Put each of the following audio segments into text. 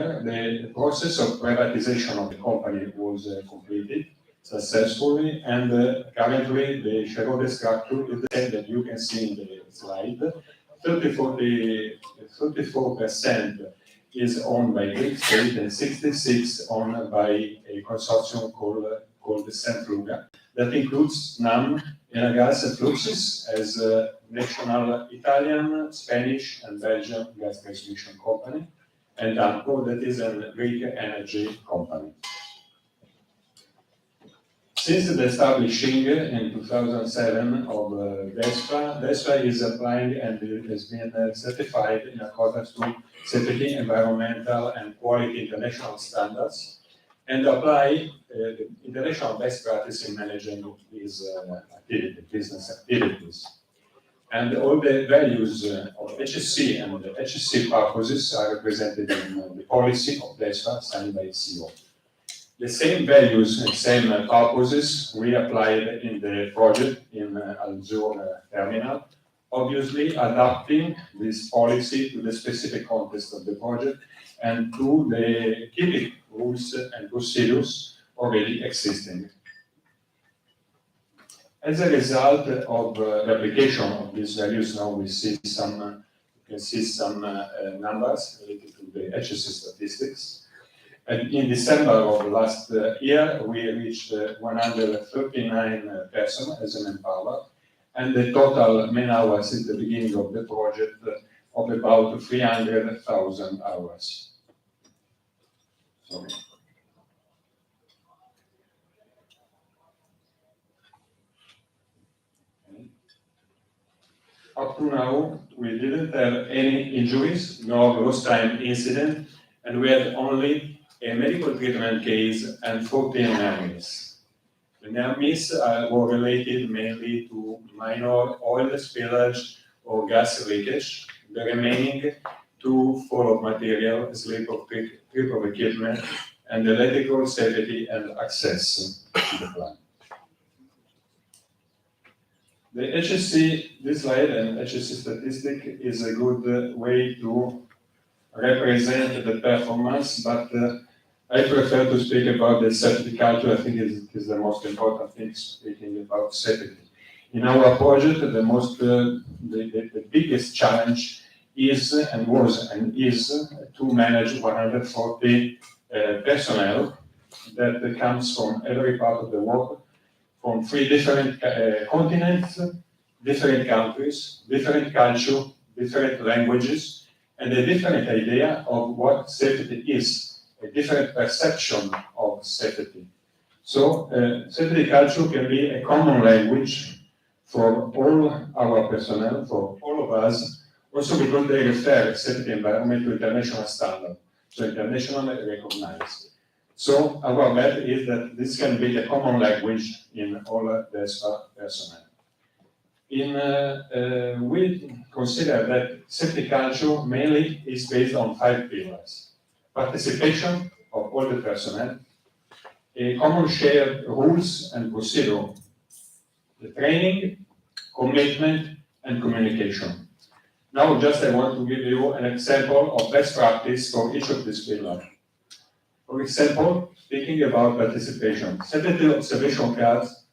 the process of privatization of the company was completed successfully, and currently the shareholder structure is the same that you can see in the slide. 34% is owned by Greek state and 66% owned by a consortium called Centruga, that includes NAM, Enagás and Fluxys as a national Italian, Spanish and Belgian gas transmission company, and AMCO, that is a Greek energy company. Since the establishing in 2007 of DESFA is applying and it has been certified in accordance to safety, environmental and quality international standards, and apply the international best practice in managing these business activities. And all the values of HSE and the HSE purposes are represented in the policy of DESFA signed by CEO. The same values and same purposes we applied in the project in Al-Zur terminal, obviously adapting this policy to the specific context of the project and to the typical rules and procedures already existing. As a result of the application of these values, now we see some, numbers related to the HSE statistics. And in December of last year, we reached 139 persons as a manpower, and the total man hours since the beginning of the project of about 300,000 hours. Sorry. Up to now, we didn't have any injuries, no lost time incident, and we had only a medical treatment case and 14 near miss. The near miss were related mainly to minor oil spillage or gas leakage. The remaining to fall of material, slip of trip of equipment, and electrical safety and access to the plant. The HSE, this slide and HSE statistic is a good way to represent the performance, but I prefer to speak about the safety culture. I think it is the most important thing, speaking about safety. In our project, the biggest challenge is and was and is to manage 140 personnel that comes from every part of the world, from 3 different continents, different countries, different culture, different languages, and a different idea of what safety is. A different perception of safety. So, safety culture can be a common language for all our personnel, for all of us, also because they refer safety environment to international standard, so internationally recognized. So, our bet is that this can be a common language in all DESFA personnel. We consider that safety culture mainly is based on 5 pillars. Participation of all the personnel, a common shared rules and procedure, the training, commitment, and communication. Now, just I want to give you an example of best practice for each of these pillars. For example, speaking about participation, safety observation cards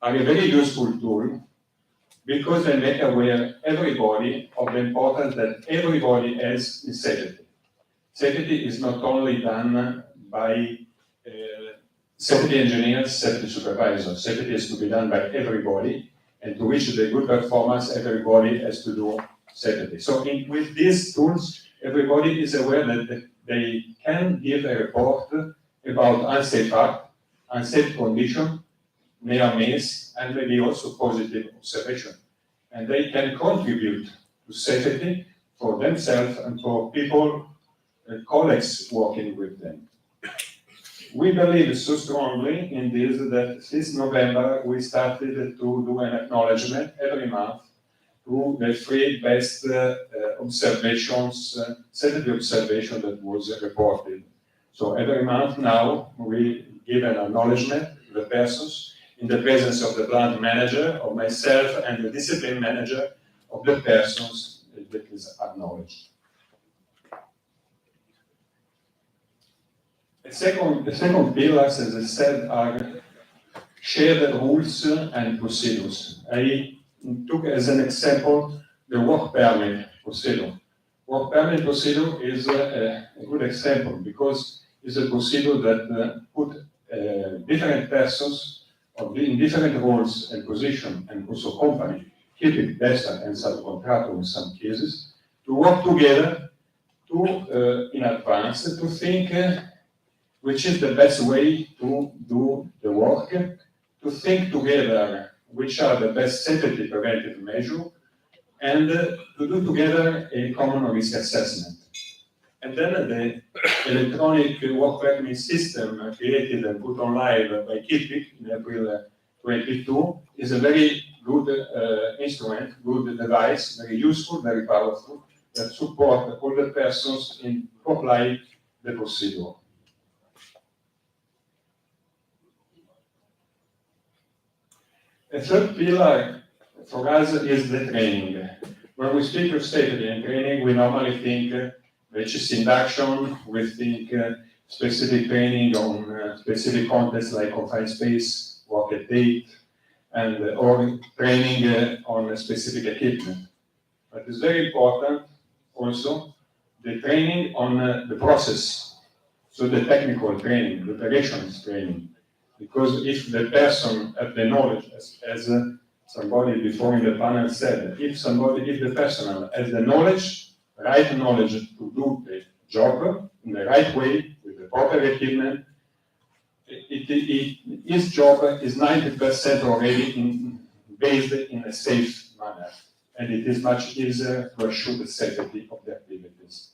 are a very useful tool because they make aware everybody of the importance that everybody has in safety. Safety is not only done by safety engineers, safety supervisors. Safety is to be done by everybody, and to reach the good performance, everybody has to do safety. So with these tools, everybody is aware that they can give a report about unsafe act, unsafe condition, near miss, and maybe also positive observation. And they can contribute to safety for themselves and for people colleagues working with them. We believe so strongly in this that since November we started to do an acknowledgement every month to the 3 best observations, safety observation that was reported. So every month now we give an acknowledgement to the persons in the presence of the plant manager, of myself, and the discipline manager of the persons that is acknowledged. The second pillars, as I said, are shared rules and procedures. I took as an example the work permit procedure. Work permit procedure is a good example because it's a procedure that put different persons in different roles and positions, and also company, keeping Desa and subcontractor in some cases, to work together to in advance to think which is the best way to do the work, to think together which are the best safety preventive measures, and to do together a common risk assessment. And then the electronic work permit system created and put online by KIPIC in April 22 is a very good instrument, good device, very useful, very powerful, that support all the persons in apply the procedure. A third pillar for us is the training. When we speak of safety and training, we normally think HSE induction, we think specific training on specific contexts like confined space, work at date, and or training on specific equipment. But it's very important also the training on the process, so the technical training, the operations training. Because if the person has the knowledge, as somebody before in the panel said, if the person has the knowledge, right knowledge to do the job in the right way, with the proper equipment, his job is 90% already based in a safe manner. And it is much easier to assure the safety of the activities.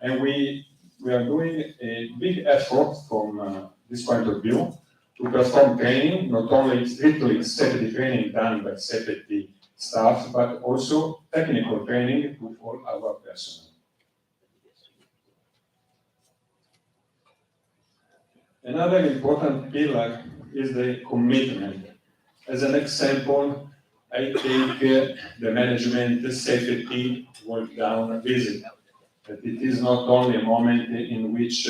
And we are doing a big effort from this point of view to perform training, not only strictly safety training done by safety staff, but also technical training to all our personnel. Another important pillar is the commitment. As an example, I take the management safety work down visit. That it is not only a moment in which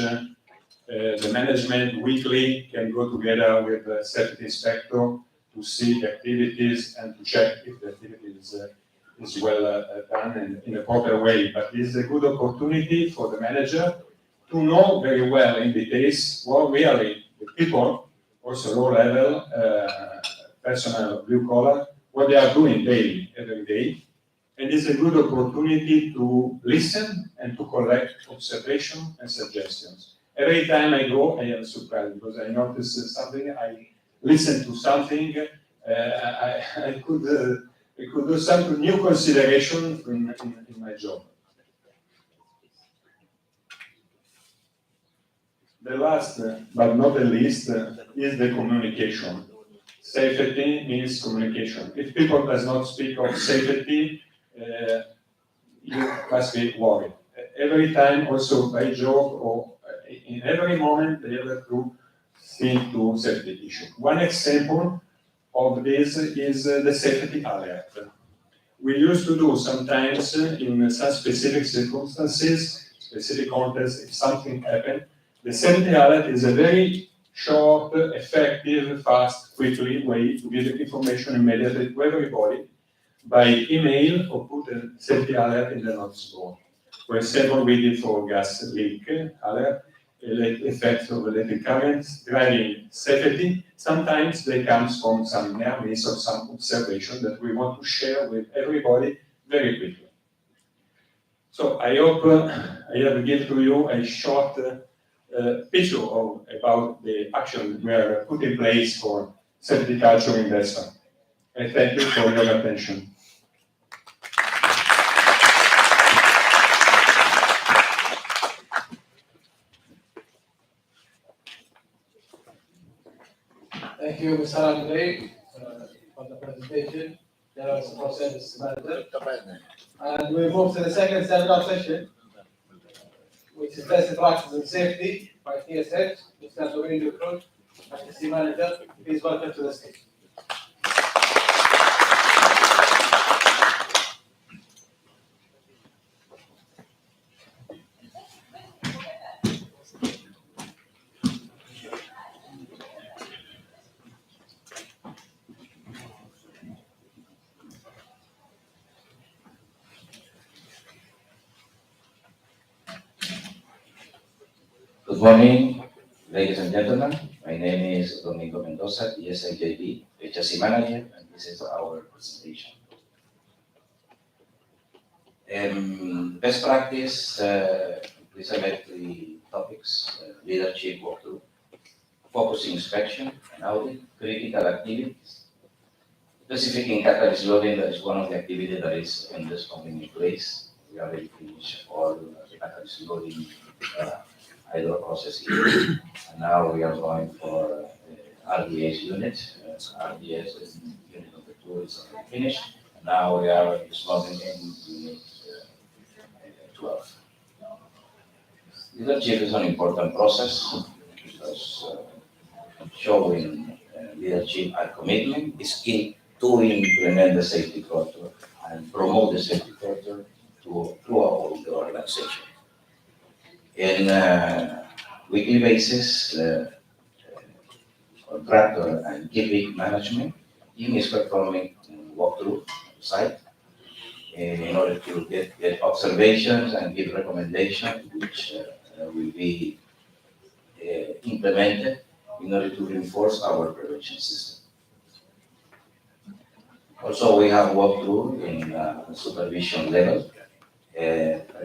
the management weekly can go together with the safety inspector to see the activities and to check if the activity is well done and in a proper way. But it is a good opportunity for the manager to know very well in details what really the people, also low level, personnel, blue collar, what they are doing daily, every day. And it's a good opportunity to listen and to collect observations and suggestions. Every time I go, I am surprised because I notice something, I listen to something, I could do some new consideration in my job. The last, but not the least, is the communication. Safety means communication. If people does not speak of safety, you must be worried. Every time, also by job or in every moment, they have to think to safety issue. One example of this is the safety alert. We used to do sometimes in some specific circumstances, specific contexts, if something happened, the safety alert is a very short, effective, fast, quickly way to give information immediately to everybody by email or put a safety alert in the notice board. For example, we did for gas leak alert, effects of electric currents, driving safety. Sometimes they come from some near miss or some observation that we want to share with everybody very quickly. So I hope I have given to you a short picture about the action we are put in place for safety culture in DESA. I thank you for your attention. Thank you, Mr. Andre, for the presentation. There was a process manager. And we move to the second stand-up session, which is best practice and safety by TSH. Mr. Domenico Cruz, HSE manager, please welcome to the stage. Good morning, ladies and gentlemen. My name is Domingo Mendoza, ESIJB, HSE Manager, and this is our presentation. Best practice, we select the topics, leadership walkthrough, focus inspection and audit, critical activities. Specific in catalyst loading, that is one of the activities that is in this company in place. We already finished all the catalyst loading hydro process here. And now we are going for RDS unit. RDS is unit number 2 is already finished. And now we are dissolving in unit 12. Leadership is an important process because showing leadership and commitment is key to implement the safety culture and promote the safety culture throughout the organization. In weekly basis, contractor and giving management team is performing walkthrough site in order to get observations and give recommendations which will be implemented in order to reinforce our prevention system. Also, we have walkthrough in supervision level,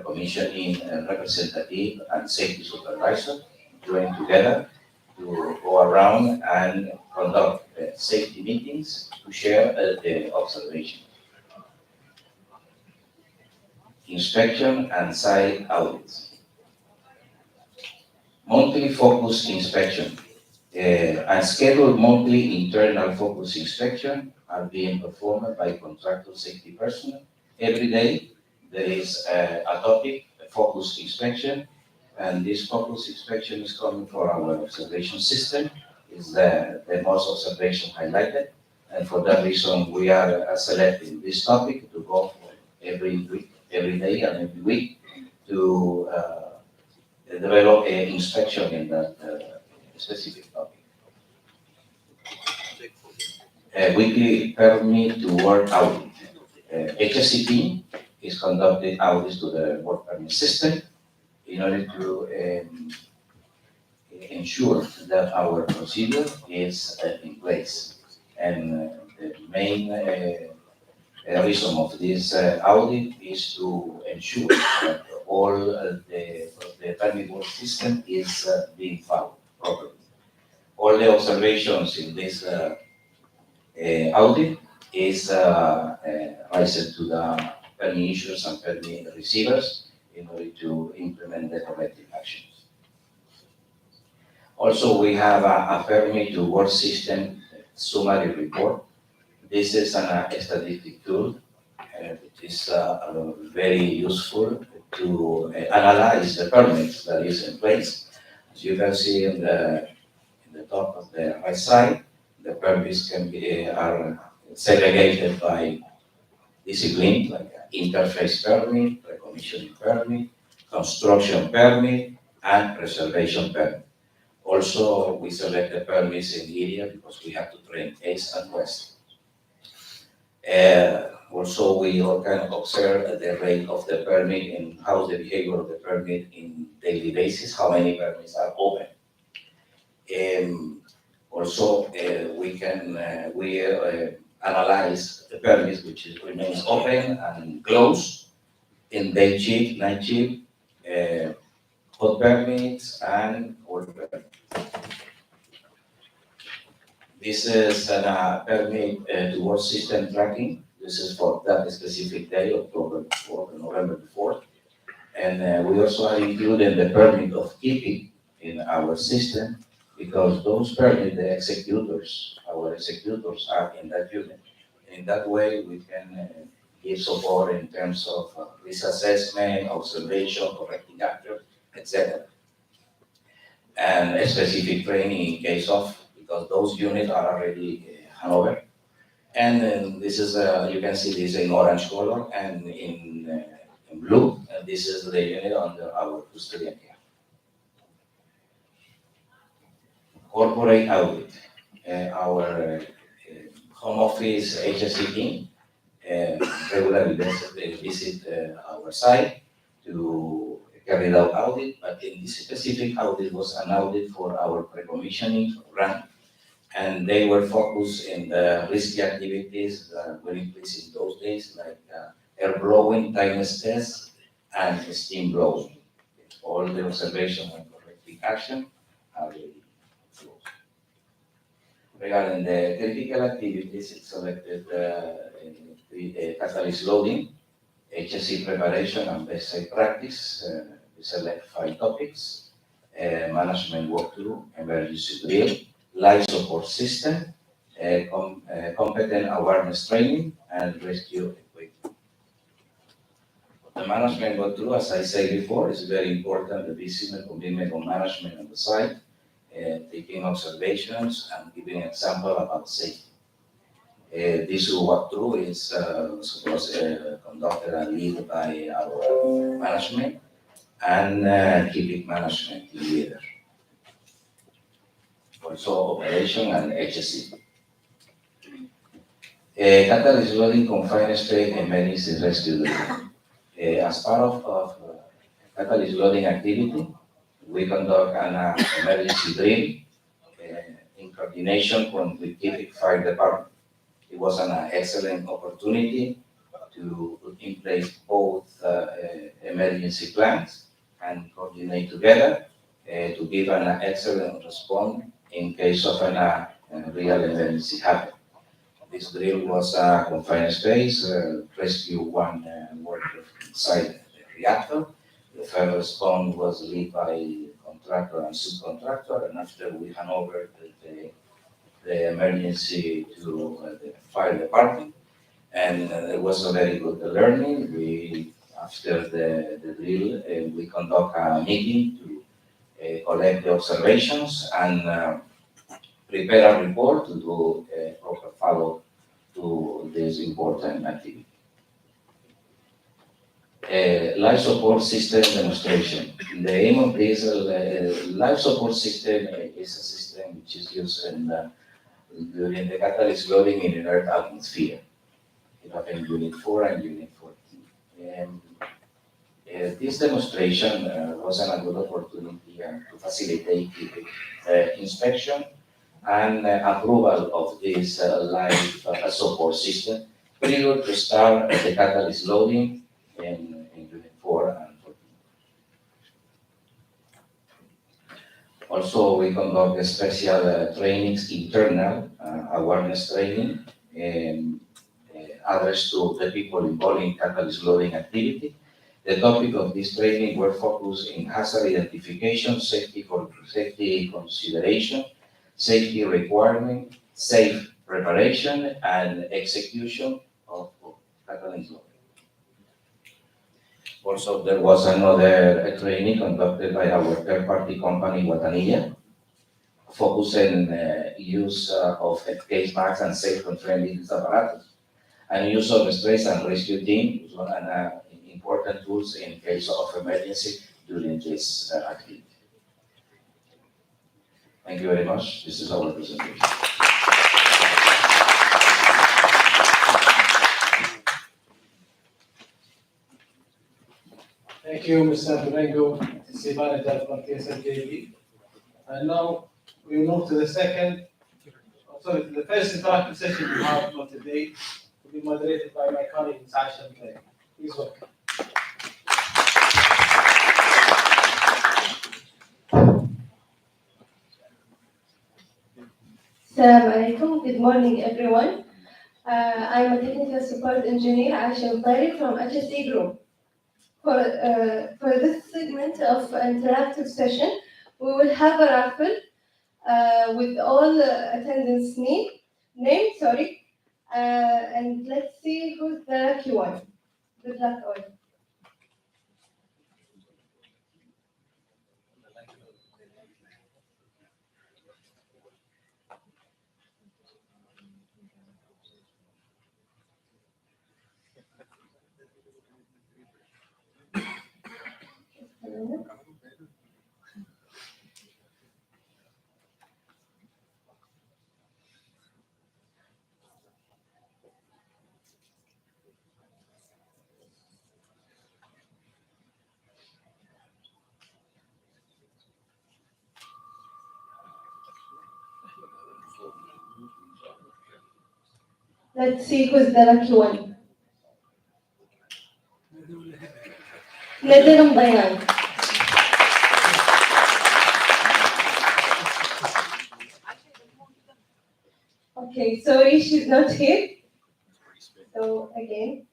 commissioning representative and safety supervisor join together to go around and conduct safety meetings to share the observation. Inspection and site audits. Monthly focus inspection and scheduled monthly internal focus inspection are being performed by contractor safety personnel. Every day there is a topic, a focus inspection, and this focus inspection is coming for our observation system. Is the most observation highlighted, and for that reason we are selecting this topic to go for every week, every day, and every week to develop an inspection in that specific topic. A weekly permit to work audit. HSE is conducting audits to the work permit system in order to ensure that our procedure is in place. And the main reason of this audit is to ensure that all the permit work system is being followed properly. All the observations in this audit is raised to the permit issuers and permit receivers in order to implement the corrective actions. Also, we have a permit to work system summary report. This is a statistic tool. It is very useful to analyze the permits that is in place. As you can see in the top of the right side, the permits can be are segregated by discipline, like interface permit, recommissioning permit, construction permit, and preservation permit. Also, we select the permits in area because we have to train east and west. Also, we can observe the rate of the permit and how the behavior of the permit in daily basis, how many permits are open. Also, we can analyze the permits which remains open and closed in day shift, night shift, hot permits, and cold permits. This is a permit to work system tracking. This is for that specific day, October 4th and November 4th. And we also are including the permit of keeping in our system because those permits, the executors, our executors are in that unit. And in that way, we can give support in terms of risk assessment, observation, correcting actions, etc. And a specific training in case of, because those units are already Hanover. And then this is, you can see this in orange color and in blue. And this is the unit under our custodian care. Corporate audit. Our home office HSE team regularly visit our site to carried out audit, but in this specific audit was an audit for our pre-commissioning run, and they were focused in the risky activities that were in place in those days, like air blowing, tightness test, and steam blowing. All the observation and corrective action are ready. Regarding the critical activities, it selected the catalyst loading, HSE preparation and best site practice. We select 5 topics: management walkthrough, emergency drill, life support system, competent awareness training, and rescue equipment. The management walkthrough, as I said before, is very important. The visible commitment of management on the site, taking observations and giving example about safety. This walkthrough is supposed conducted and led by our management and keeping management leader. Also operation and HSE. Catalyst loading confined space emergency rescue drill. As part of catalyst loading activity, we conduct an emergency drill in coordination with Kipik Fire Department. It was an excellent opportunity to put in place both emergency plans and coordinate together to give an excellent response in case of a real emergency happen. This drill was a confined space, rescue one worker inside the reactor. The first response was led by contractor and subcontractor, and after we hand over the emergency to the fire department, and it was a very good learning. After the drill, we conduct a meeting to collect the observations and prepare a report to do a proper follow to this important activity. Life support system demonstration. The aim of this life support system is a system which is used during the catalyst loading in the Earth atmosphere. It happened in Unit 4 and Unit 14. This demonstration was a good opportunity to facilitate the inspection and approval of this life support system prior to start the catalyst loading in Unit 4 and 14. Also, we conduct special trainings, internal awareness training, addressed to the people involved in catalyst loading activity. The topic of this training were focused in hazard identification, safety consideration, safety requirement, safe preparation, and execution of catalyst loading. Also, there was another training conducted by our third-party company, Guatanilla, focusing use of case bags and safe controlling apparatus, and use of stress and rescue team is one of the important tools in case of emergency during this activity. Thank you very much. This is our presentation. Thank you, Mr. Domingo, HSE Manager for KSLJB. And now we move to the first interactive session we have for today, will be moderated by my colleague, Sasha Mklay. Please welcome. Assalamu alaikum. Good morning, everyone. I'm a technical support engineer, Aisha Mklay from HSE Group. For this segment of interactive session, we will have a raffle with all attendants' name, and let's see who's the lucky one. Good luck all. Let's see who's the lucky one. Nadir Mdayan. Okay, sorry, she's not here. So again.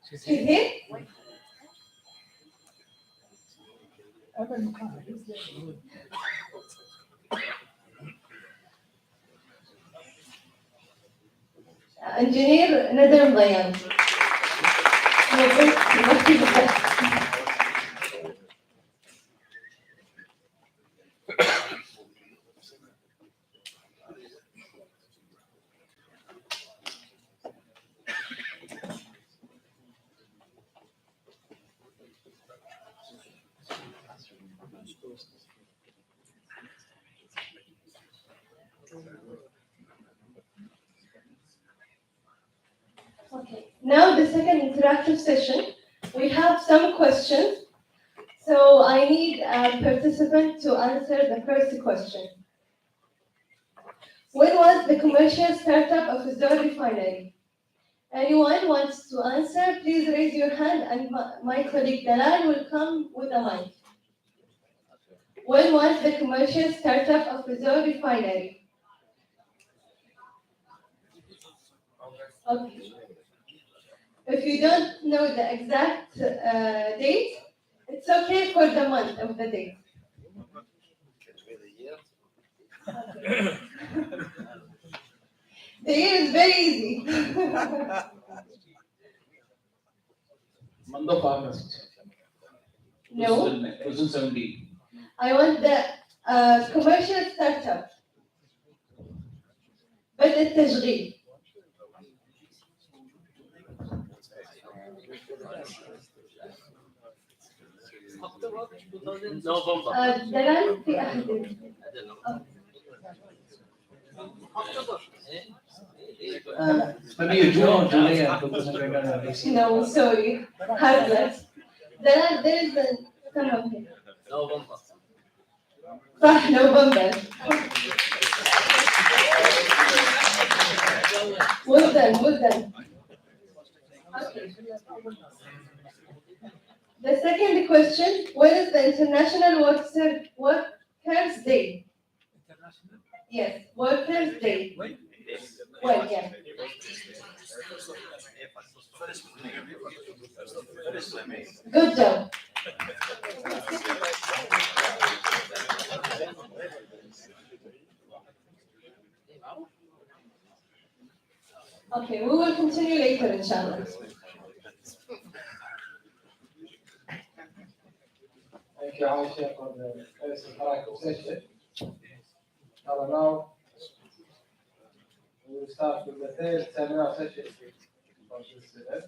She's here? Engineer Nadir Mdayan. Okay, now the second interactive session. We have some questions. So I need a participant to answer the first question. When was the commercial startup of Zohr Refinery? Anyone wants to answer, please raise your hand and my colleague Dalal will come with a mic. When was the commercial startup of Zohr Refinery? Okay. If you don't know the exact date, it's okay for the month of the date. Okay. The year is very easy. Month of August. No, 2017. I want the commercial startup. بدء التشغيل. دلال في أحد. Maybe June or July. No, sorry. Heartless. There is some of it. صح November. Well done, well done. Okay. The second question, when is the International Workers' Day? Yes, Workers' Day. When, yeah. Good job. Okay, we will continue later, inshallah. Thank you, Aisha, for the first interactive session. Now, we will start with the third seminar session for this event.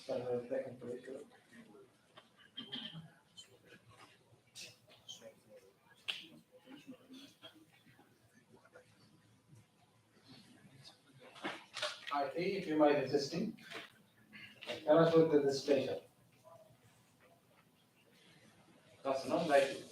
Start with the technical issue. IT, if you mind assisting, can I put the display? That's not like it.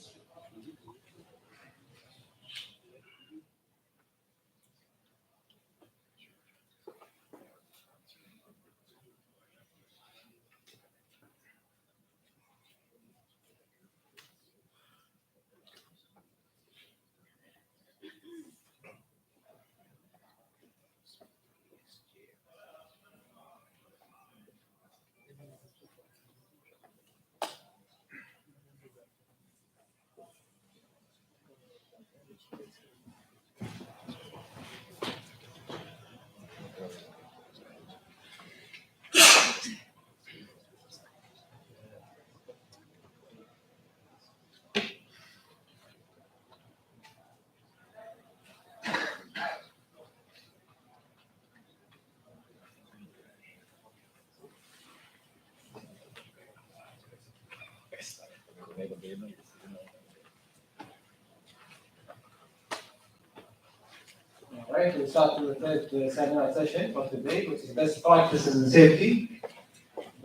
All right, we'll start with the third seminar session for today, which is best practices in safety.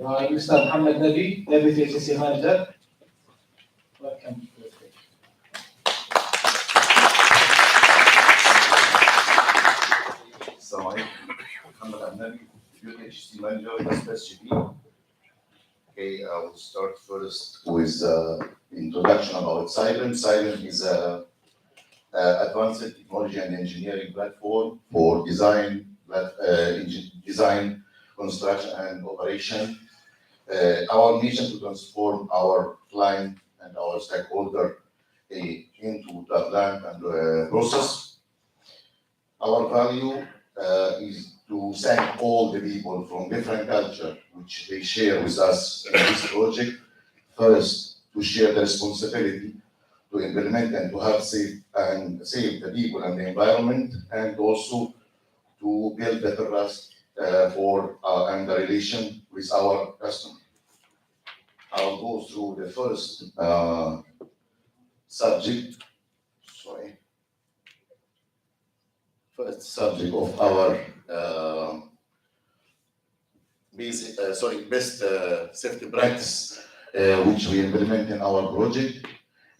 Mr. Mohammed Nabi, Deputy HSE Manager. Welcome. Assalamu alaikum. Muhammad Al-Nabi, Deputy HSE Manager, SPSGP. Okay, I will start first with introduction about Silent. Silent is a advanced technology and engineering platform for design, construction, and operation. Our mission to transform our client and our stakeholder into the plant and process. Our value is to thank all the people from different culture which they share with us in this project. First, to share the responsibility to implement and to have save the people and the environment, and also to build the trust and the relation with our customer. I'll go through the first subject. First subject of our best safety practice which we implement in our project.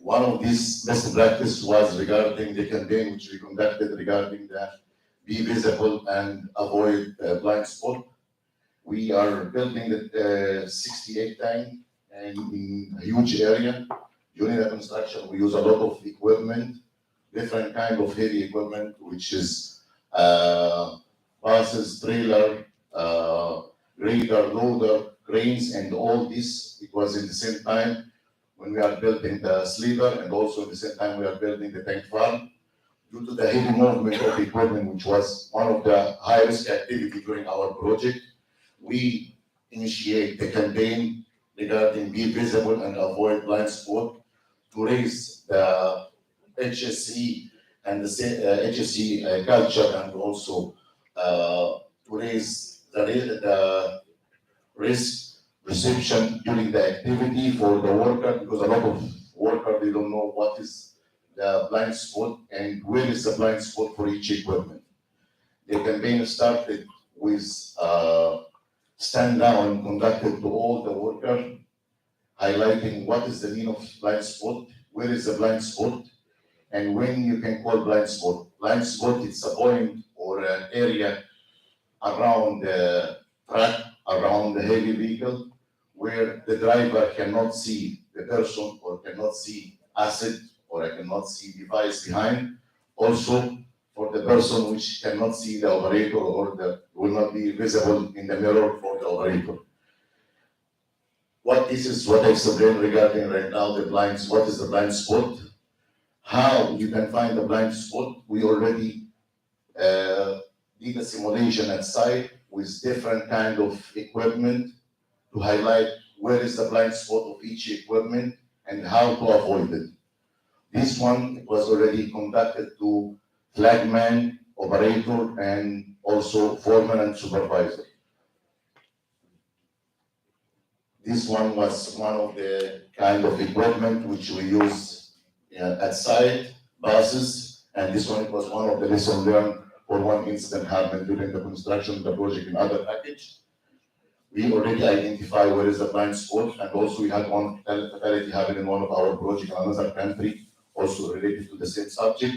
One of these best practice was regarding the campaign which we conducted regarding the be visible and avoid blind spot. We are building the 68 tank in a huge area. During the construction, we use a lot of equipment, different kind of heavy equipment, which is buses, trailer, grader, loader, cranes, and all this. It was in the same time when we are building the sleeper, and also at the same time we are building the tank farm. Due to the heavy movement of equipment, which was one of the high-risk activity during our project, we initiate the campaign regarding be visible and avoid blind spot to raise the HSE and the HSE culture, and also to raise the risk perception during the activity for the worker, because a lot of workers, they don't know what is the blind spot and where is the blind spot for each equipment. The campaign started with stand down conducted to all the workers, highlighting what is the meaning of blind spot, where is the blind spot, and when you can call blind spot. Blind spot, it's a point or an area around the track, around the heavy vehicle, where the driver cannot see the person or cannot see asset or I cannot see device behind. Also, for the person which cannot see the operator or will not be visible in the mirror for the operator. This is what I explained regarding right now the blinds. What is the blind spot? How you can find the blind spot? We already did a simulation at site with different kind of equipment to highlight where is the blind spot of each equipment and how to avoid it. This one was already conducted to flagman, operator, and also foreman and supervisor. This one was one of the kind of equipment which we use at site, buses, and this one was one of the lessons learned for one incident happened during the construction of the project in other package. We already identified where is the blind spot, and also we had one fatality happen in one of our projects in another country, also related to the same subject.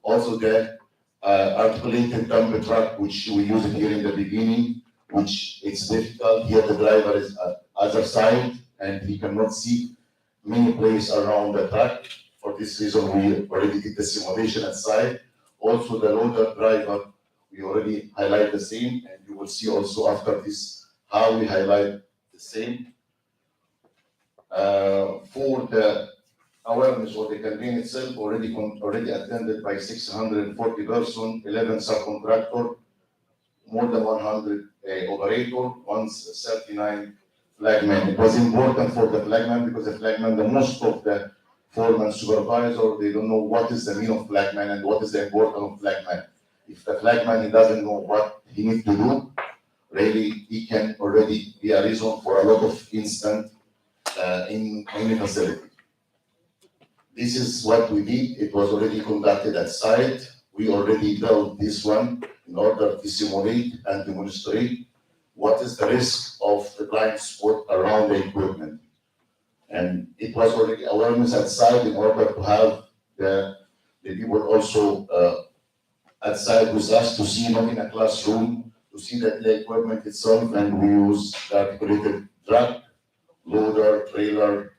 Also the articulated dump truck, which we used here in the beginning, which it's difficult. Here the driver is at other side and he cannot see many places around the truck. For this reason, we already did the simulation at site. Also the loader driver, we already highlight the same, and you will see also after this how we highlight the same. For the awareness of the campaign itself, already attended by 640 persons, 11 subcontractors, more than 100 operator, 39 flagmen. It was important for the flagman because the flagman, the most of the foreman supervisor, they don't know what is the meaning of flagman and what is the importance of flagman. If the flagman, he doesn't know what he needs to do, really he can already be a reason for a lot of incidents in any facility. This is what we did. It was already conducted at site. We already built this one in order to simulate and demonstrate what is the risk of the blind spot around the equipment. And it was already awareness at site in order to have the people also at site with us to see, not in a classroom, to see that the equipment itself, and we use the articulated truck, loader, trailer,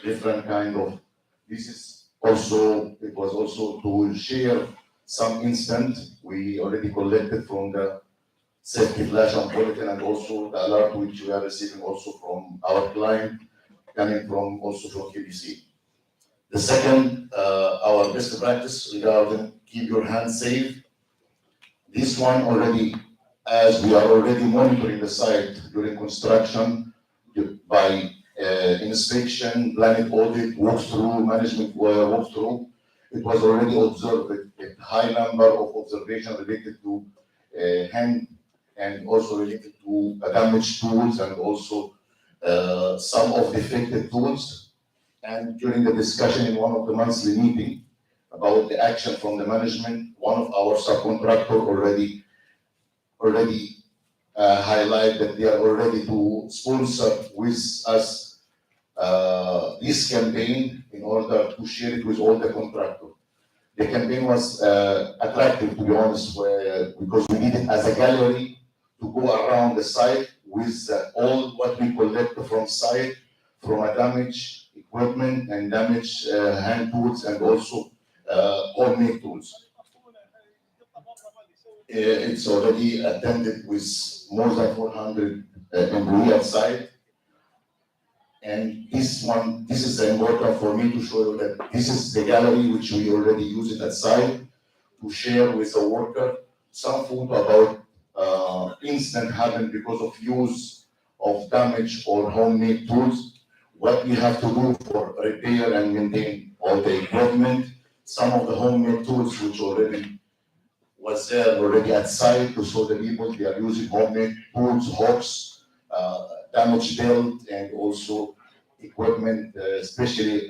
different kind of. This is also, it was also to share some instant we already collected from the safety flash and bulletin, and also the alert which we are receiving also from our client, coming from also from KBC. The second, our best practice regarding keep your hands safe. This one already, as we are already monitoring the site during construction by inspection, planning audit, walkthrough, management walkthrough, it was already observed a high number of observations related to hand and also related to damaged tools and also some of defective tools. And during the discussion in one of the monthly meeting about the action from the management, one of our subcontractor already highlight that they are ready to sponsor with us this campaign in order to share it with all the contractors. The campaign was attractive, to be honest, because we did it as a gallery to go around the site with all what we collect from site, from a damaged equipment and damaged hand tools and also homemade tools. It's already attended with more than 400 employees at site. And this is important for me to show you that this is the gallery which we already use it at site to share with the worker some photo about incident happened because of use of damage or homemade tools, what we have to do for repair and maintain all the equipment, some of the homemade tools which already was there already at site to show the people they are using homemade tools, hooks, damaged belt, and also equipment, especially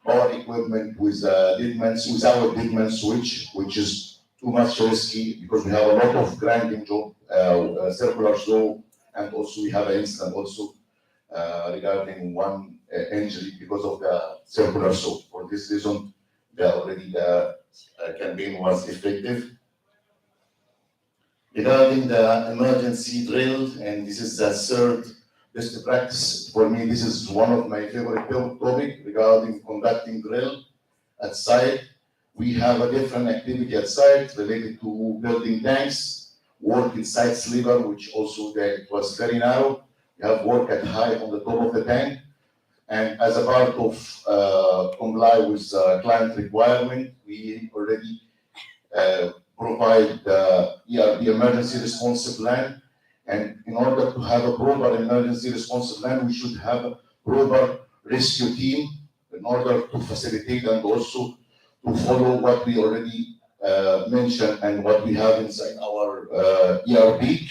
power equipment with without deadman switch, which is too much risky because we have a lot of grinding job, circular saw, and also we have an incident also regarding one injury because of the circular saw. For this reason, the campaign was effective. Regarding the emergency drill, and this is the third best practice for me. This is one of my favorite topic regarding conducting drill at site. We have a different activity at site related to building tanks, work inside sleeper, which also it was very narrow. We have work at height on the top of the tank. And as a part of comply with client requirement, we already provide the emergency response plan. And in order to have a proper emergency response plan, we should have a proper rescue team in order to facilitate and also to follow what we already mentioned and what we have inside our ERP.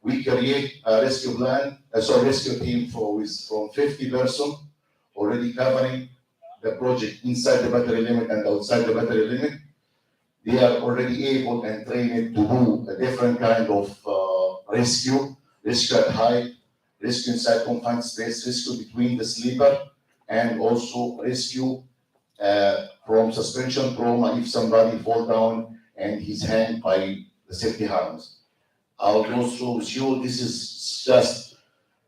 We create a rescue plan, rescue team from 50 persons already covering the project inside the battery limit and outside the battery limit. They are already able and trained to do a different kind of rescue at height, rescue inside confined space, rescue between the sleeper, and also rescue from suspension trauma if somebody fall down and he's hanged by the safety harness. I'll also show this is just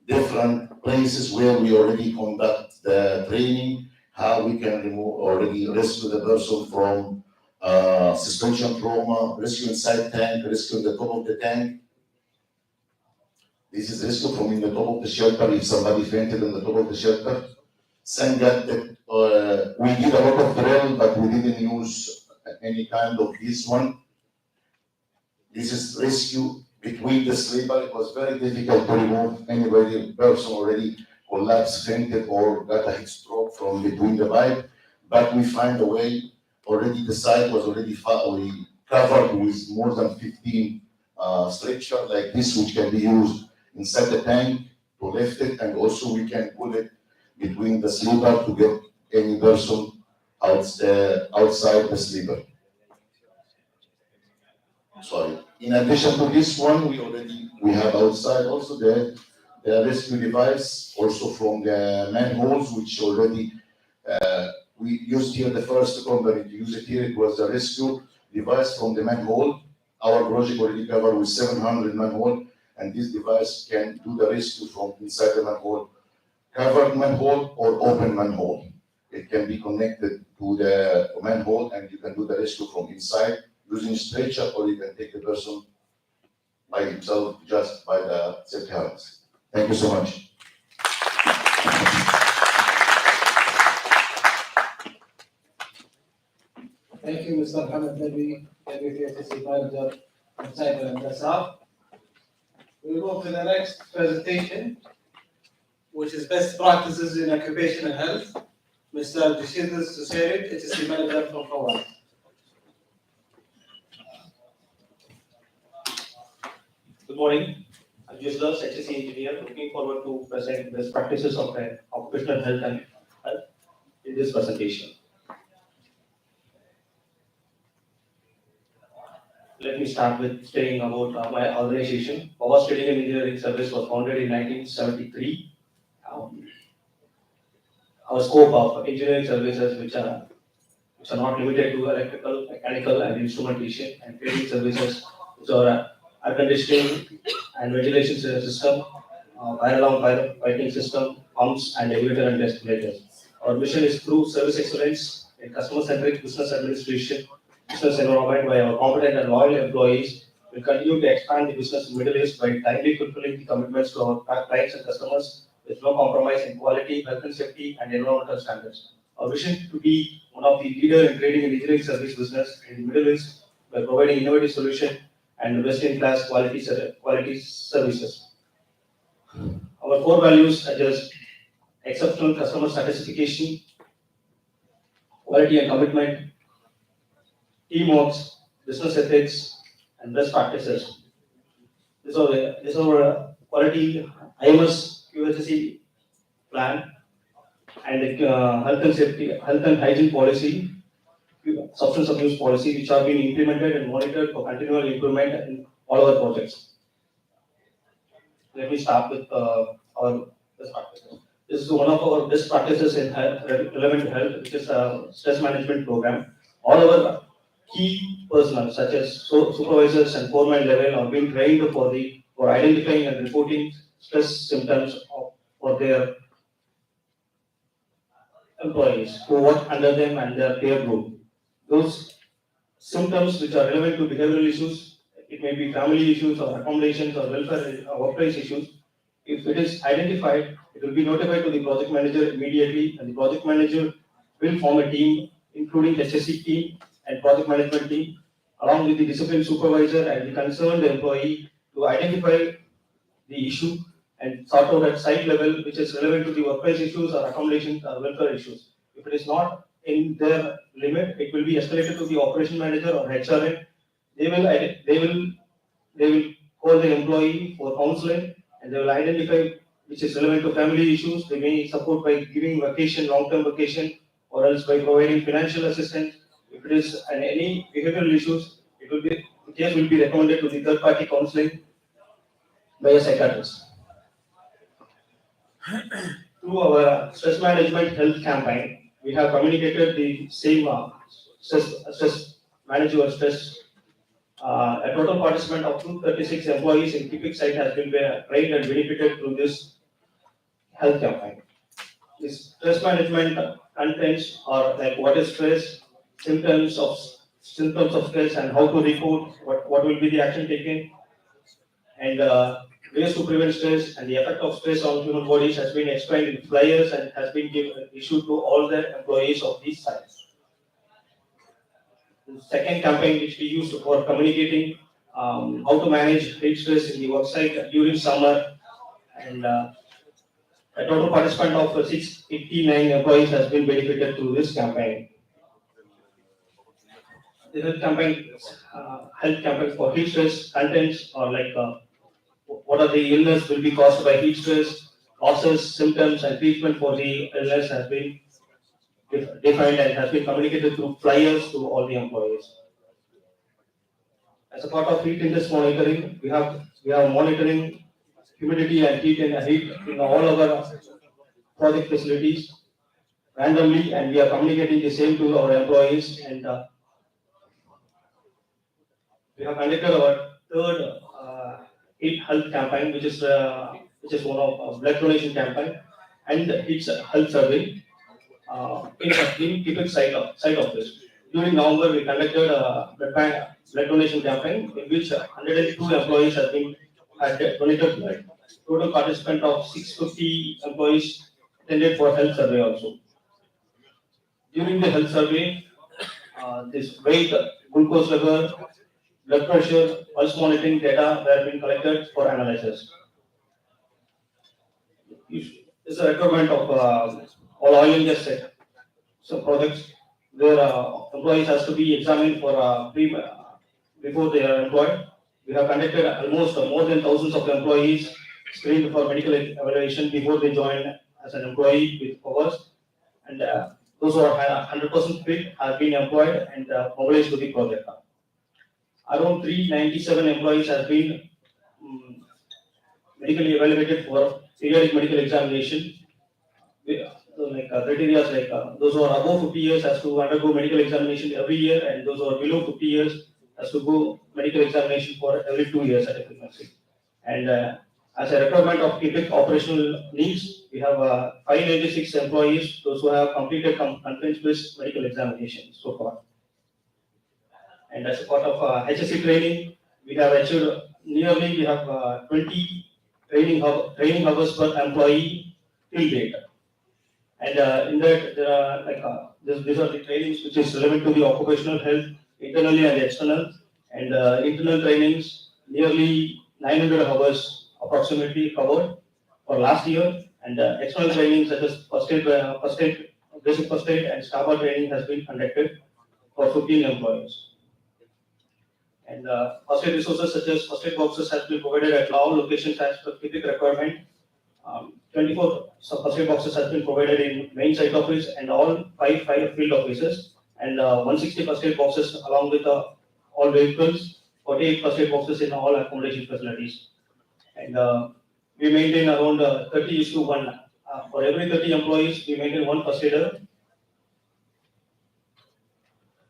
different places where we already conduct the training, how we can remove already rescue the person from suspension trauma, rescue inside tank, rescue the top of the tank. This is rescue from in the top of the shelter if somebody fainted in the top of the shelter. Thank God that we did a lot of drill, but we didn't use any kind of this one. This is rescue between the sleeper. It was very difficult to remove anybody, person already collapsed, fainted, or got a heat stroke from between the pipe. But we find a way. Already the site was already we covered with more than 15 stretcher like this, which can be used inside the tank to lift it, and also we can pull it between the sleeper to get any person outside the sleeper. sorry. In addition to this one, we have outside also the rescue device, also from the manholes, which already we used here the first company to use it here. It was the rescue device from the manhole. Our project already covered with 700 manhole, and this device can do the rescue from inside the manhole, covered manhole or open manhole. It can be connected to the manhole, and you can do the rescue from inside using stretcher, or you can take the person by himself just by the safety harness. Thank you so much. Thank you, Mr. Mohammed Nabi, Deputy HSE Manager on Cyber and Dasar. We move to the next presentation, which is best practices in occupational health. Mr. Jashidus Susairid, HSE Manager from Hawaii. Good morning. I'm Jashidus, HSE Engineer, looking forward to present best practices of occupational health and health in this presentation. Let me start with saying about my organization. Power Training and Engineering Service was founded in 1973. Our scope of engineering services, which are not limited to electrical, mechanical, and instrumentation, and training services, which are air conditioning and ventilation system, fire alarm, fire fighting system, pumps, and elevator and escalators. Our mission is through service excellence in customer-centric business administration, business environment by our competent and loyal employees. We continue to expand the business in Middle East by timely fulfilling the commitments to our clients and customers with no compromise in quality, health and safety, and environmental standards. Our vision to be one of the leaders in training and engineering service business in the Middle East by providing innovative solutions and best-in-class quality services. Our core values such as exceptional customer satisfaction, quality and commitment, teamwork, business ethics, and best practices. This is our quality IMS QHSE plan and the health and safety, health and hygiene policy, substance abuse policy, which are being implemented and monitored for continual improvement in all our projects. Let me start with our best practices. This is one of our best practices in health, relevant health, which is a stress management program. All our key personnel, such as supervisors and foreman level, are being trained for identifying and reporting stress symptoms for their employees who work under them and their peer group. Those symptoms which are relevant to behavioral issues, it may be family issues or accommodations or welfare or workplace issues. If it is identified, it will be notified to the project manager immediately, and the project manager will form a team, including HSE team and project management team, along with the discipline supervisor and the concerned employee, to identify the issue and sort out at site level which is relevant to the workplace issues or accommodations or welfare issues. If it is not in their limit, it will be escalated to the operation manager or HRM. They will call the employee for counseling, and they will identify which is relevant to family issues. They may support by giving vacation, long-term vacation, or else by providing financial assistance. If it is any behavioral issues, the case will be recommended to the third-party counseling by a psychiatrist. Through our stress management health campaign, we have communicated the same stress manage your stress. A total participant of 236 employees in Kipik site has been trained and benefited through this health campaign. This stress management contents are like what is stress, symptoms of stress, and how to report, what will be the action taken, and ways to prevent stress and the effect of stress on human bodies has been explained in flyers and has been issued to all the employees of these sites. The second campaign which we used for communicating how to manage heat stress in the work site during summer, and a total participant of 689 employees has been benefited through this campaign. The health campaign for heat stress contents are like what are the illness will be caused by heat stress, causes, symptoms, and treatment for the illness has been defined and has been communicated through flyers to all the employees. As a part of heat index monitoring, we have monitoring humidity and heat in all our project facilities randomly, and we are communicating the same to our employees. And we have conducted our third heat health campaign, which is one of blood donation campaign, and it's a health survey in Quebec site office. During November, we conducted a blood donation campaign in which 102 employees had donated blood. Total participant of 650 employees attended for health survey also. During the health survey, this weight, glucose level, blood pressure, pulse monitoring data were being collected for analysis. It's a requirement of all oil and gas sector. So projects where employees has to be examined for before they are employed. We have conducted almost more than thousands of employees screened for medical evaluation before they join as an employee with powers, and those who are 100% fit have been employed and mobilized to the project. Around 397 employees have been medically evaluated for periodic medical examination. So criteria like those who are above 50 years has to undergo medical examination every year, and those who are below 50 years has to go medical examination for every 2 years at a frequency. And as a requirement of Quebec operational needs, we have 596 employees, those who have completed conference-based medical examination so far. And as a part of HSE training, we have achieved nearly 20 training hours per employee till date. And in that, there are these are the trainings which is relevant to the occupational health, internally and external. And internal trainings, nearly 900 hours approximately covered for last year. And external training such as basic first aid and SCABA training has been conducted for 15 employees. And first aid resources such as first aid boxes has been provided at all locations as per Quebec requirement. 24 first aid boxes has been provided in main site office and all five field offices, and 160 first aid boxes along with all vehicles, 48 first aid boxes in all accommodation facilities. And we maintain around 30:1. For every 30 employees, we maintain one first aider.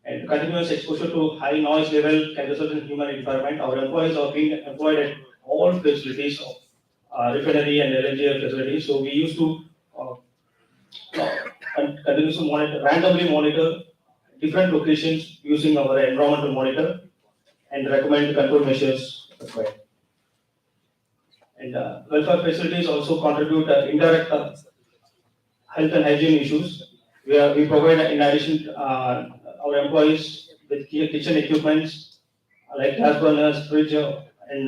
And continuous exposure to high noise level can result in human impairment. Our employees are being employed at all facilities of refinery and LNG facilities. So we used to continuously randomly monitor different locations using our environmental monitor and recommend control measures required. And welfare facilities also contribute indirect health and hygiene issues. We provide, in addition, our employees with kitchen equipments like gas burners, fridge, and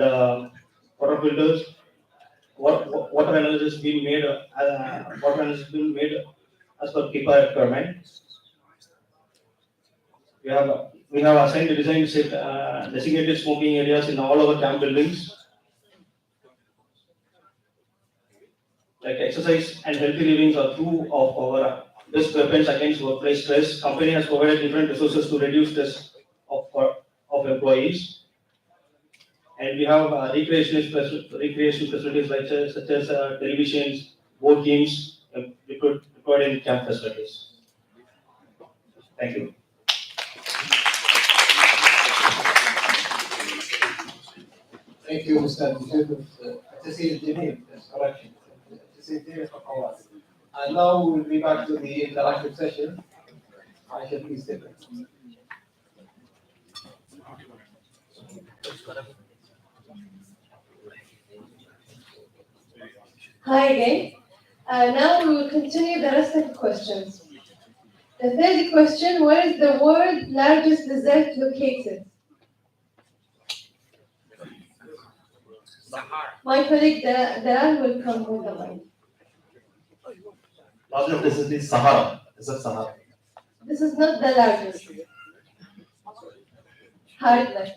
water filters. Water analysis being made as per KIPA requirement. We have assigned to design designated smoking areas in all our camp buildings. Like exercise and healthy living are two of our best weapons against workplace stress. Company has provided different resources to reduce stress of employees. And we have recreation facilities such as televisions, board games deployed in camp facilities. Thank you. Thank you, Mr. HSE Engineer. That's correction. HSE Engineer for Kawas. And now we will be back to the interactive session. I shall please take it. Hi again. Now we will continue the rest of the questions. The third question, where is the world's largest desert located? My colleague Dalal will come with the mic. Largest desert is Sahara. Desert Sahara. This is not the largest. Hardly.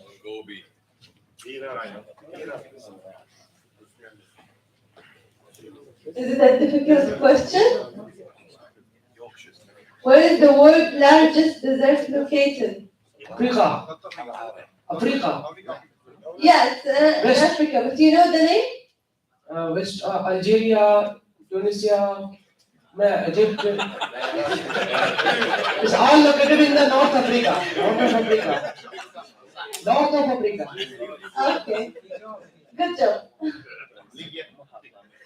Is it a difficult question? Where is the world's largest desert located? Africa. Africa, Yes, West- Africa, but do you know the name? West Algeria, Tunisia, Egypt. It's all located in the North Africa. North of Africa. North of Africa. Okay, good job.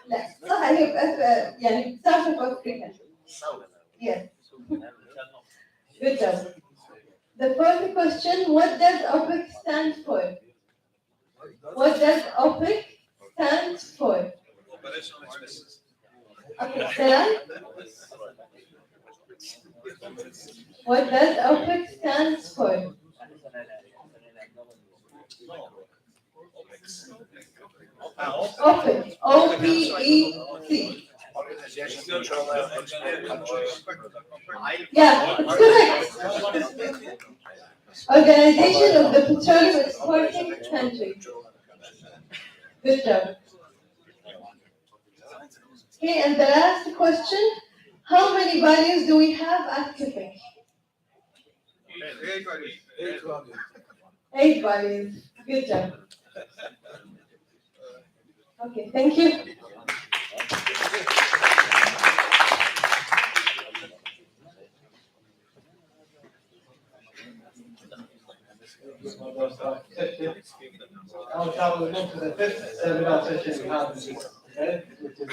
لا صح هيبقى يعني South of Africa. Yes. Good job. The fourth question, what does OPEC stand for? What does OPEC stand for? Okay, Salam? What does OPEC stand for? OPEC, O-P-E-C. Yeah, it's correct. Organization of the Petroleum Exporting Countries. Good job. Okay, and the last question, how many values do we have at Quebec? 8 values. Good job. Okay, thank you. Now shall we move to the fifth seminar session we have today, which is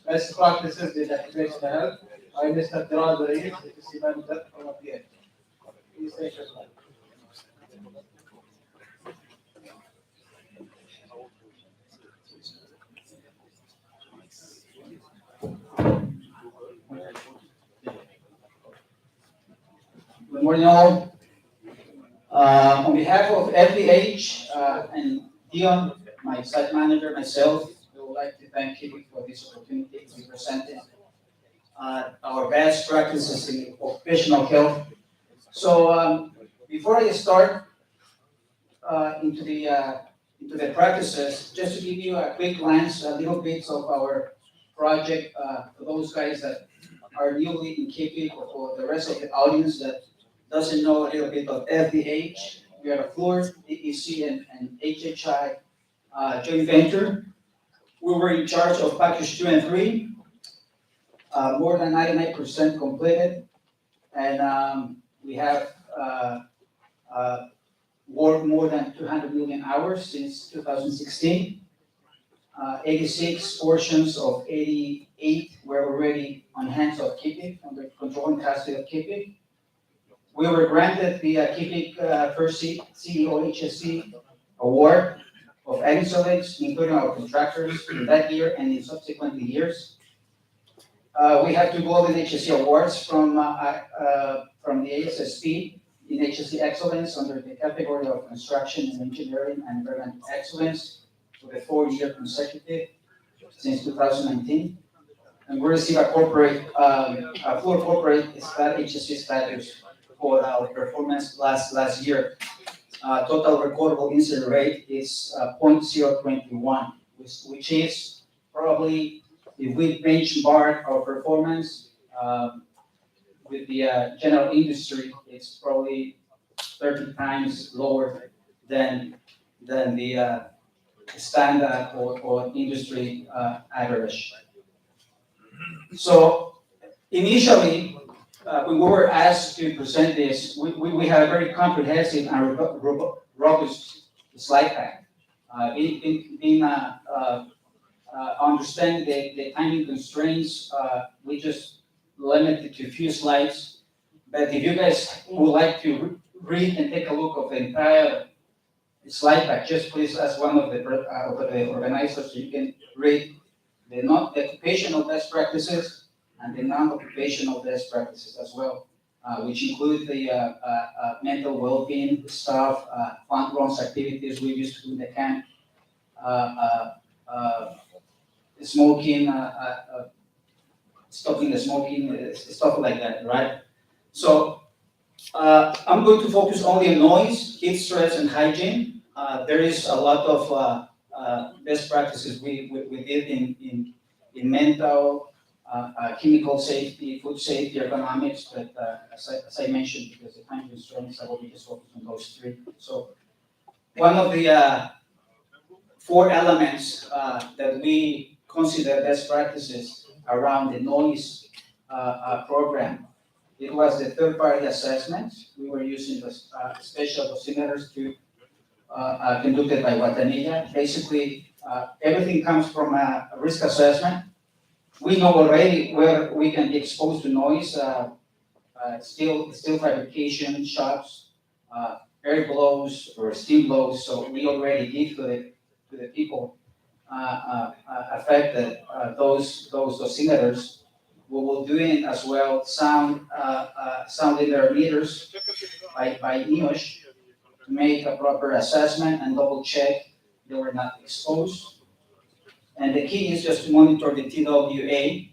best practices in occupational health by Mr. Durand Reis, HSE Manager from APA. Please take your slide. Good morning, all. On behalf of FDH and Dion, my site manager, myself, we would like to thank you for this opportunity to be presented our best practices in occupational health. So before I start into the practices, just to give you a quick glance, a little bit of our project for those guys that are newly in KP or for the rest of the audience that doesn't know a little bit of FDH. We are a Fluor, DEC, and HHI joint venture. We were in charge of package 2 and 3, more than 99% completed, and we have worked more than 200 million hours since 2016. 86 portions of 88 were already on hands of KP, under control and custody of KP. We were granted the KP first CEO HSE Award of Excellence, including our contractors in that year and in subsequent years. We have 2 golden HSE awards from the ASSP in HSE Excellence under the category of Construction and Engineering and Environmental Excellence for the 4-year consecutive since 2019. And we received a corporate, Fluor corporate HSE status for our performance last year. Total recordable incident rate is 0.021, which is probably, if we benchmark our performance with the general industry, it's probably 30 times lower than the standard or industry average. So initially, when we were asked to present this, we had a very comprehensive and robust slide pack. Understanding the timing constraints, we just limited to a few slides. But if you guys would like to read and take a look of the entire slide pack, just please ask one of the organizers so you can read the occupational best practices and the non-occupational best practices as well, which include the mental well-being stuff, fun runs activities we used to do in the camp, smoking, stopping the smoking, stuff like that, right? So I'm going to focus only on noise, heat stress, and hygiene. There is a lot of best practices we did in mental, chemical safety, food safety, ergonomics, but as I mentioned, because the time constraints, I will be just focused on those 3. So one of the four elements that we consider best practices around the noise program. It was the third-party assessment. We were using the special dosimeters conducted by Guatanilla. Basically, everything comes from a risk assessment. We know already where we can be exposed to noise, steel fabrication shops, air blows or steam blows. So we already give to the people affected those dosimeters. We will do it as well sound in their meters by NIOSH to make a proper assessment and double check they were not exposed. And the key is just to monitor the TWA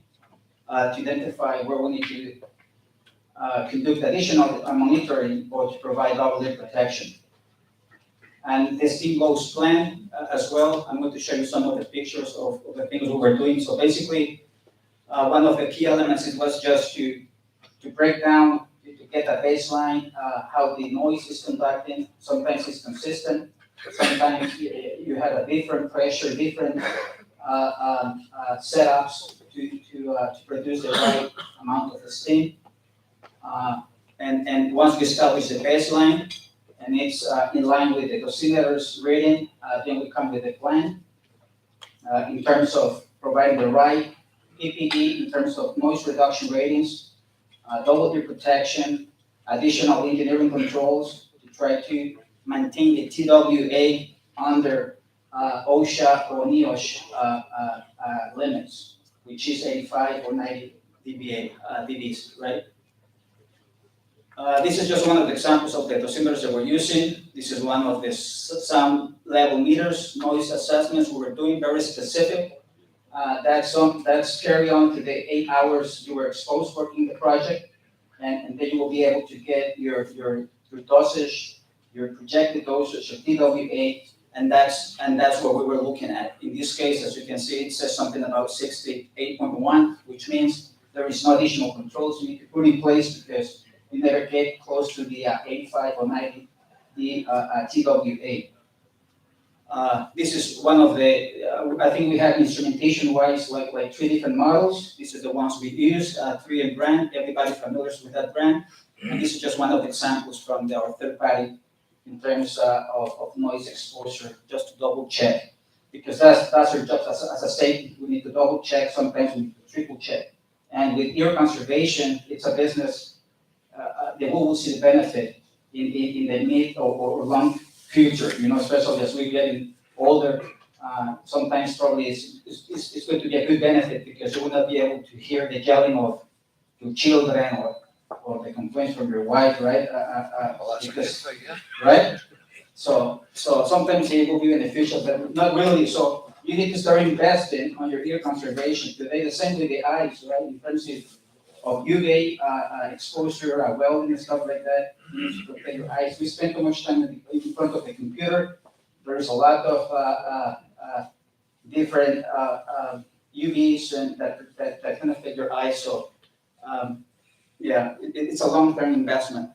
to identify where we need to conduct additional monitoring or to provide double layer protection. And the steam blows plan as well. I'm going to show you some of the pictures of the things we were doing. So basically, one of the key elements was just to break down, to get a baseline, how the noise is conducting. Sometimes it's consistent. Sometimes you have a different pressure, different setups to produce the right amount of steam. And once we establish the baseline, and it's in line with the dosimeters reading, then we come with a plan in terms of providing the right PPE, in terms of noise reduction ratings, double ear protection, additional engineering controls to try to maintain the TWA under OSHA or NIOSH limits, which is 85 or 90 dBs, right? This is just one of the examples of the dosimeters that we're using. This is one of the sound level meters, noise assessments we were doing, very specific. That's carry on to the 8 hours you were exposed working the project, and then you will be able to get your dosage, your projected dosage, your TWA, and that's what we were looking at. In this case, as you can see, it says something about 68.1, which means there is no additional controls you need to put in place because you never get close to the 85 or 90 TWA. This is one of the, I think we have instrumentation-wise like 3 different models. These are the ones we use, 3M brand, everybody familiar with that brand. And this is just one of the examples from our third party in terms of noise exposure, just to double check. Because that's our job as a state, we need to double check, sometimes we need to triple check. And with ear conservation, it's a business that we will see the benefit in the mid or long future, especially as we're getting older. Sometimes probably it's going to be a good benefit because you will not be able to hear the yelling of your children or the complaints from your wife, right? Because, right? So sometimes it will be beneficial, but not really. So you need to start investing on your ear conservation today. The same with the eyes, right? In terms of UV exposure, welding and stuff like that, you need to protect your eyes. We spend too much time in front of the computer. There's a lot of different UVs and that can affect your eyes. So yeah, it's a long-term investment.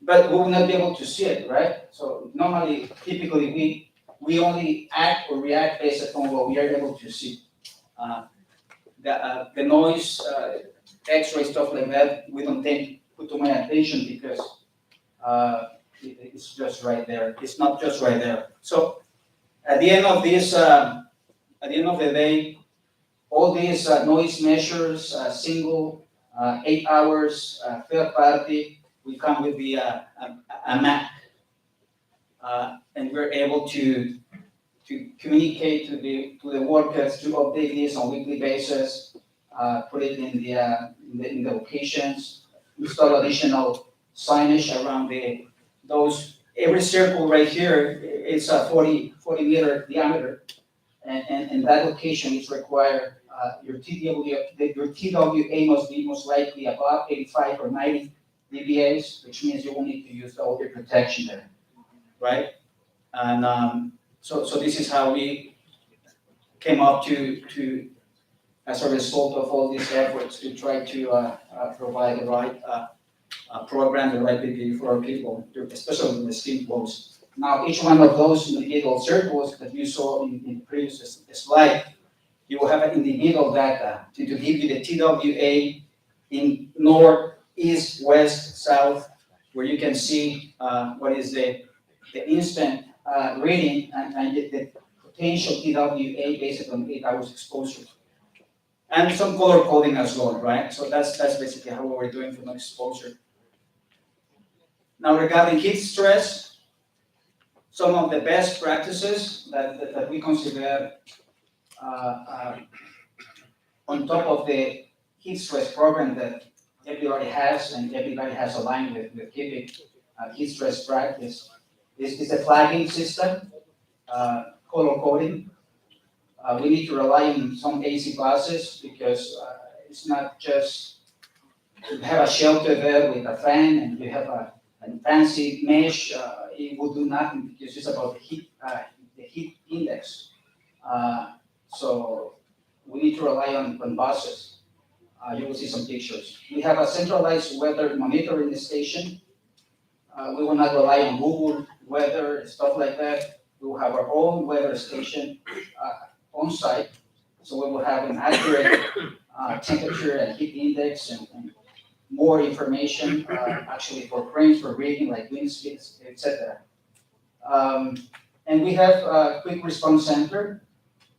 But we will not be able to see it, right? So normally, typically, we only act or react based upon what we are able to see. The noise, X-ray, stuff like that, we don't put too much attention because it's just right there. It's not just right there. So at the end of this, at the end of the day, all these noise measures, single, 8 hours, third party, we come with a map, and we're able to communicate to the workers to update this on a weekly basis, put it in the locations, install additional signage around those. Every circle right here is a 40 meter diameter, and that location is required. Your TWA must be most likely above 85 or 90 dBAs, which means you will need to use the audio protection there, right? And so this is how we came up to as a result of all these efforts to try to provide the right program, the right PPE for our people, especially with the steam flows. Now, each one of those individual circles that you saw in the previous slide, you will have an individual data to give you the TWA in north, east, west, south, where you can see what is the instant reading and the potential TWA based on 8 hours exposure. And some color coding as well, right? So that's basically how we're doing for exposure. Now regarding heat stress, some of the best practices that we consider on top of the heat stress program that everybody has and everybody has aligned with keeping heat stress practice is the flagging system, color coding. We need to rely on some AC buses because it's not just you have a shelter there with a fan and you have a fancy mesh, it will do nothing because it's about the heat index. So we need to rely on buses. You will see some pictures. We have a centralized weather monitoring station. We will not rely on Google weather, stuff like that. We will have our own weather station on site. So we will have an accurate temperature and heat index and more information actually for frames for reading like wind speeds, etc. And we have a quick response center,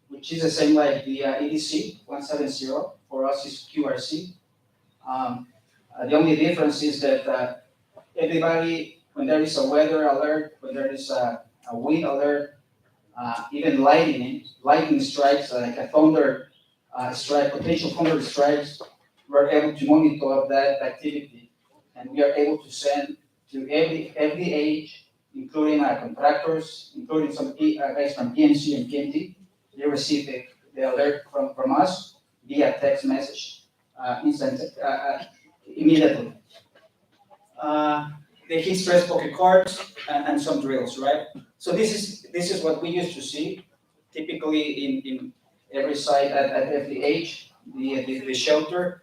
which is the same like the EDC 170. For us is QRC. The only difference is that everybody, when there is a weather alert, when there is a wind alert, even lightning strikes, like a thunder strike, potential thunder strikes, we're able to monitor that activity, and we are able to send to every age, including our contractors, including some guys from PMC and PMT. They receive the alert from us via text message immediately. The heat stress pocket cards and some drills, right? So this is what we used to see typically in every site at every age, the shelter.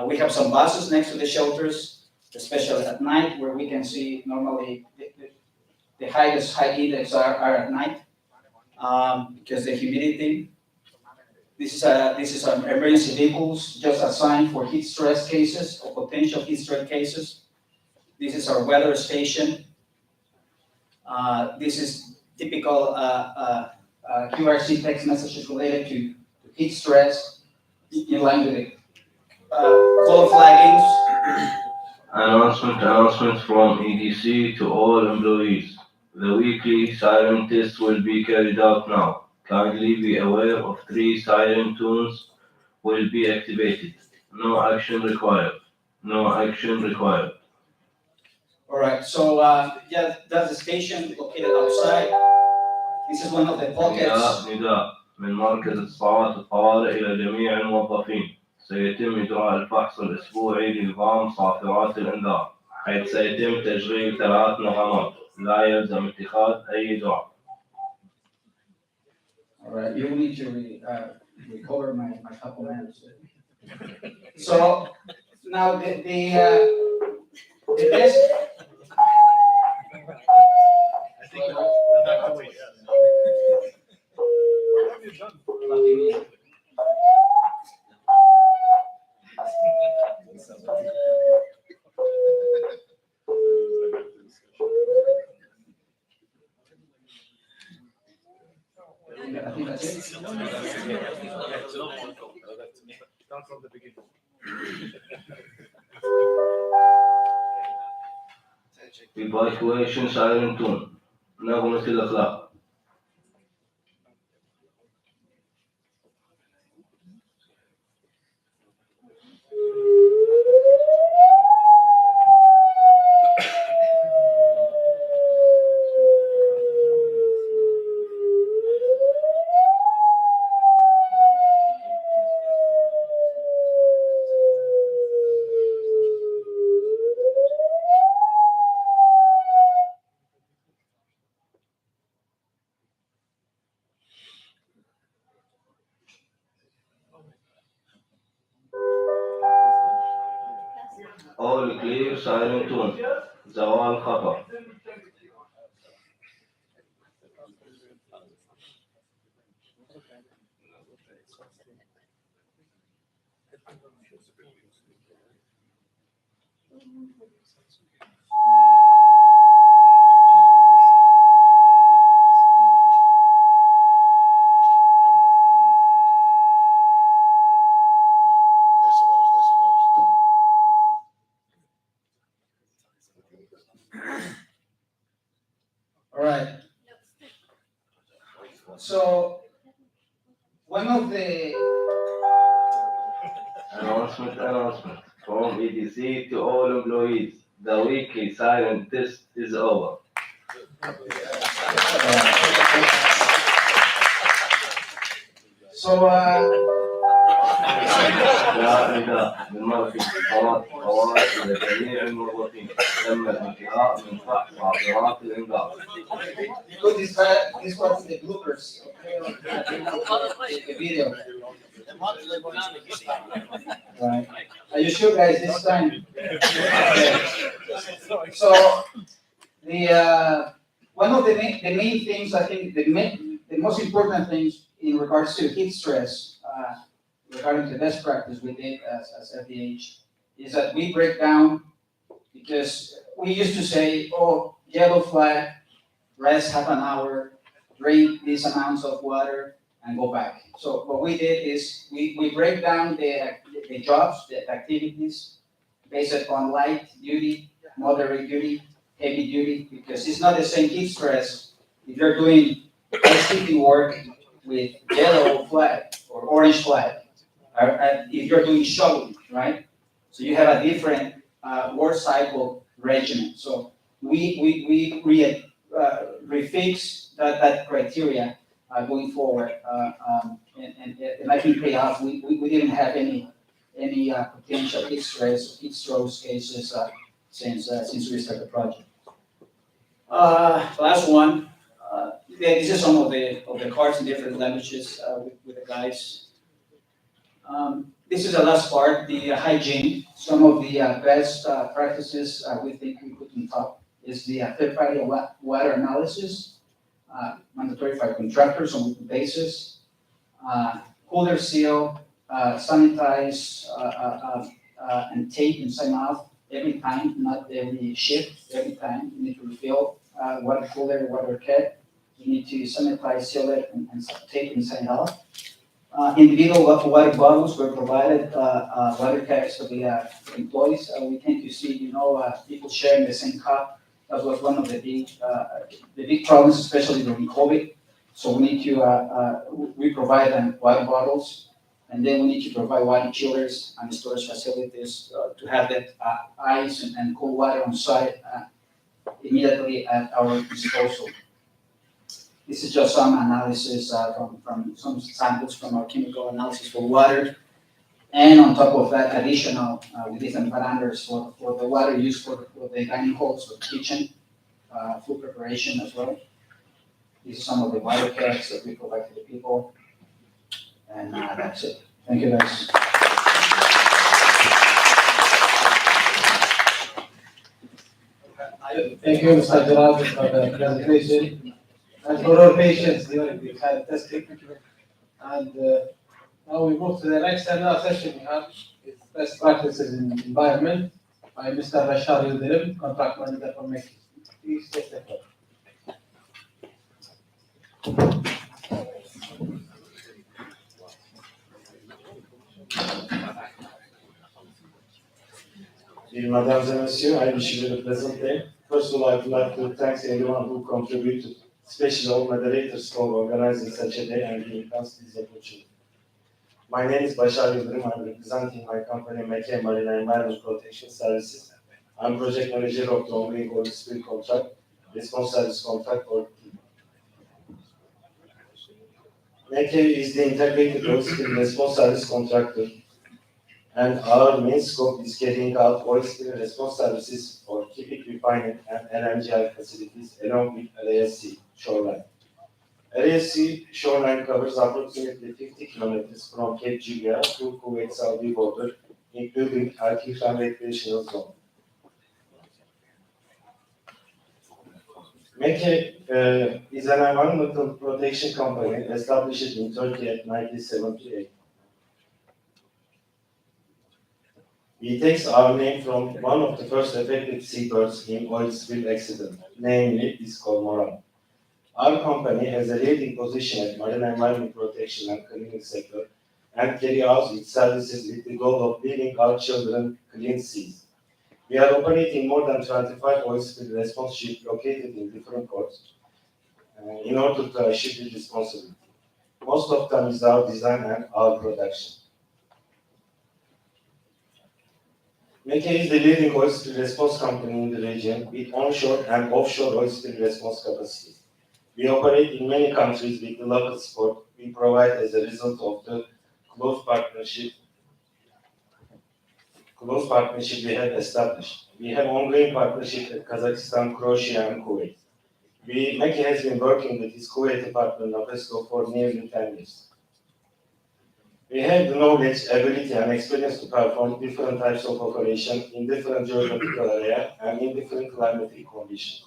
We have some buses next to the shelters, especially at night, where we can see normally the highest high index are at night because the humidity. This is an emergency vehicles just assigned for heat stress cases or potential heat stress cases. This is our weather station. This is typical QRC text messages related to heat stress in line with the color flaggings. Announcement from EDC to all employees. The weekly siren test will be carried out now. Kindly be aware of 3 siren tones will be activated. No action required. No action required. All right, so yeah, that's the station located outside. This is one of the pockets. نداء من مركز اتصالات الطوارئ إلى جميع الموظفين. سيتم إجراء الفحص الأسبوعي لنظام صافرات الإنذار، حيث سيتم تشغيل 3 نغمات. لا يلزم اتخاذ أي إجراء. All right, you need to recover my compliments. So now the best. I think we'll have to wait. I think that's it. Start from the beginning. Evacuation siren tone. نغمة الإخلاء. All clear siren tone. زوال خطر. All right. So one of the Announcement from EDC to all employees. The weekly silent test is over. so لا نداء من مركز اتصالات فوائد إلى جميع الموظفين تم الانتهاء من فحص عبارات الإنذار. because this was the bloopers. The video. Right. Are you sure, guys? This time. Okay. So the one of the main things I think the most important things in regards to heat stress regarding the best practice we did as FDH is that we break down because we used to say, oh, yellow flag, rest half an hour, drink these amounts of water, and go back. So what we did is we break down the jobs, the activities based upon light duty, moderate duty, heavy duty, because it's not the same heat stress if you're doing housekeeping work with yellow flag or orange flag, or if you're doing shoveling, right? So you have a different work cycle regimen. So we refix that criteria going forward, and I think pay off. We didn't have any potential heat stress, heat stroke cases since we started the project. Last one. Yeah, this is some of the cards in different languages with the guys. This is the last part, the hygiene. Some of the best practices we think we put on top is the third-party water analysis, mandatory for contractors on a weekly basis, cooler seal, sanitize, and tape inside mouth every time, not every shift, every time. You need to refill water cooler, water keg. You need to sanitize, seal it, and tape inside out. Individual water bottles were provided, water kegs for the employees. We tend to see, people sharing the same cup. That was one of the big problems, especially during COVID. So we need to, we provide them water bottles, and then we need to provide water chillers and storage facilities to have that ice and cold water on site immediately at our disposal. This is just some analysis from some samples from our chemical analysis for water. And on top of that, additional with different parameters for the water used for the dining halls or kitchen, food preparation as well. These are some of the water kegs that we provide to the people. And that's it. Thank you, guys. Thank you, Mr. Gerard, for the presentation and for our patience during the pilot testing. And now we move to the next session we have is best practices in environment by Mr. Bashar Yildirim, contract manager for Meki. Please take the floor. Dear Mesdames and Messieurs, I wish you a pleasant day. First of all, I would like to thank everyone who contributed, especially all moderators for organizing such a day and giving us this opportunity. My name is Bashar Yildirim. I'm representing my company, Meki Marine Environment Protection Services. I'm project manager of the ongoing oil spill contract, response service contract, or Meki is the integrated oil spill response service contractor, and our main scope is carrying out oil spill response services for keeping refining and LNGI facilities along with HSE shoreline. HSE shoreline covers approximately 50 kilometers from Cape Julia to Kuwait-Saudi border, including Al-Kifan recreational zone. MEKE is an environmental protection company established in Turkey at 1978. We take our name from one of the first affected seabirds in oil spill accident, namely this cormorant. Our company has a leading position at marine environment protection and cleaning sector and carry out its services with the goal of leaving our children clean seas. We are operating more than 25 oil spill response ships located in different ports in order to achieve this responsibility. Most of them is our design and our production. MEKE is the leading oil spill response company in the region with onshore and offshore oil spill response capacity. We operate in many countries with the local support we provide as a result of the close partnership we have established. We have ongoing partnership with Kazakhstan, Croatia, and Kuwait. MEKE has been working with its Kuwaiti partner NAPESCO for nearly 10 years. We have the knowledge, ability, and experience to perform different types of operation in different geographical area and in different climatic conditions.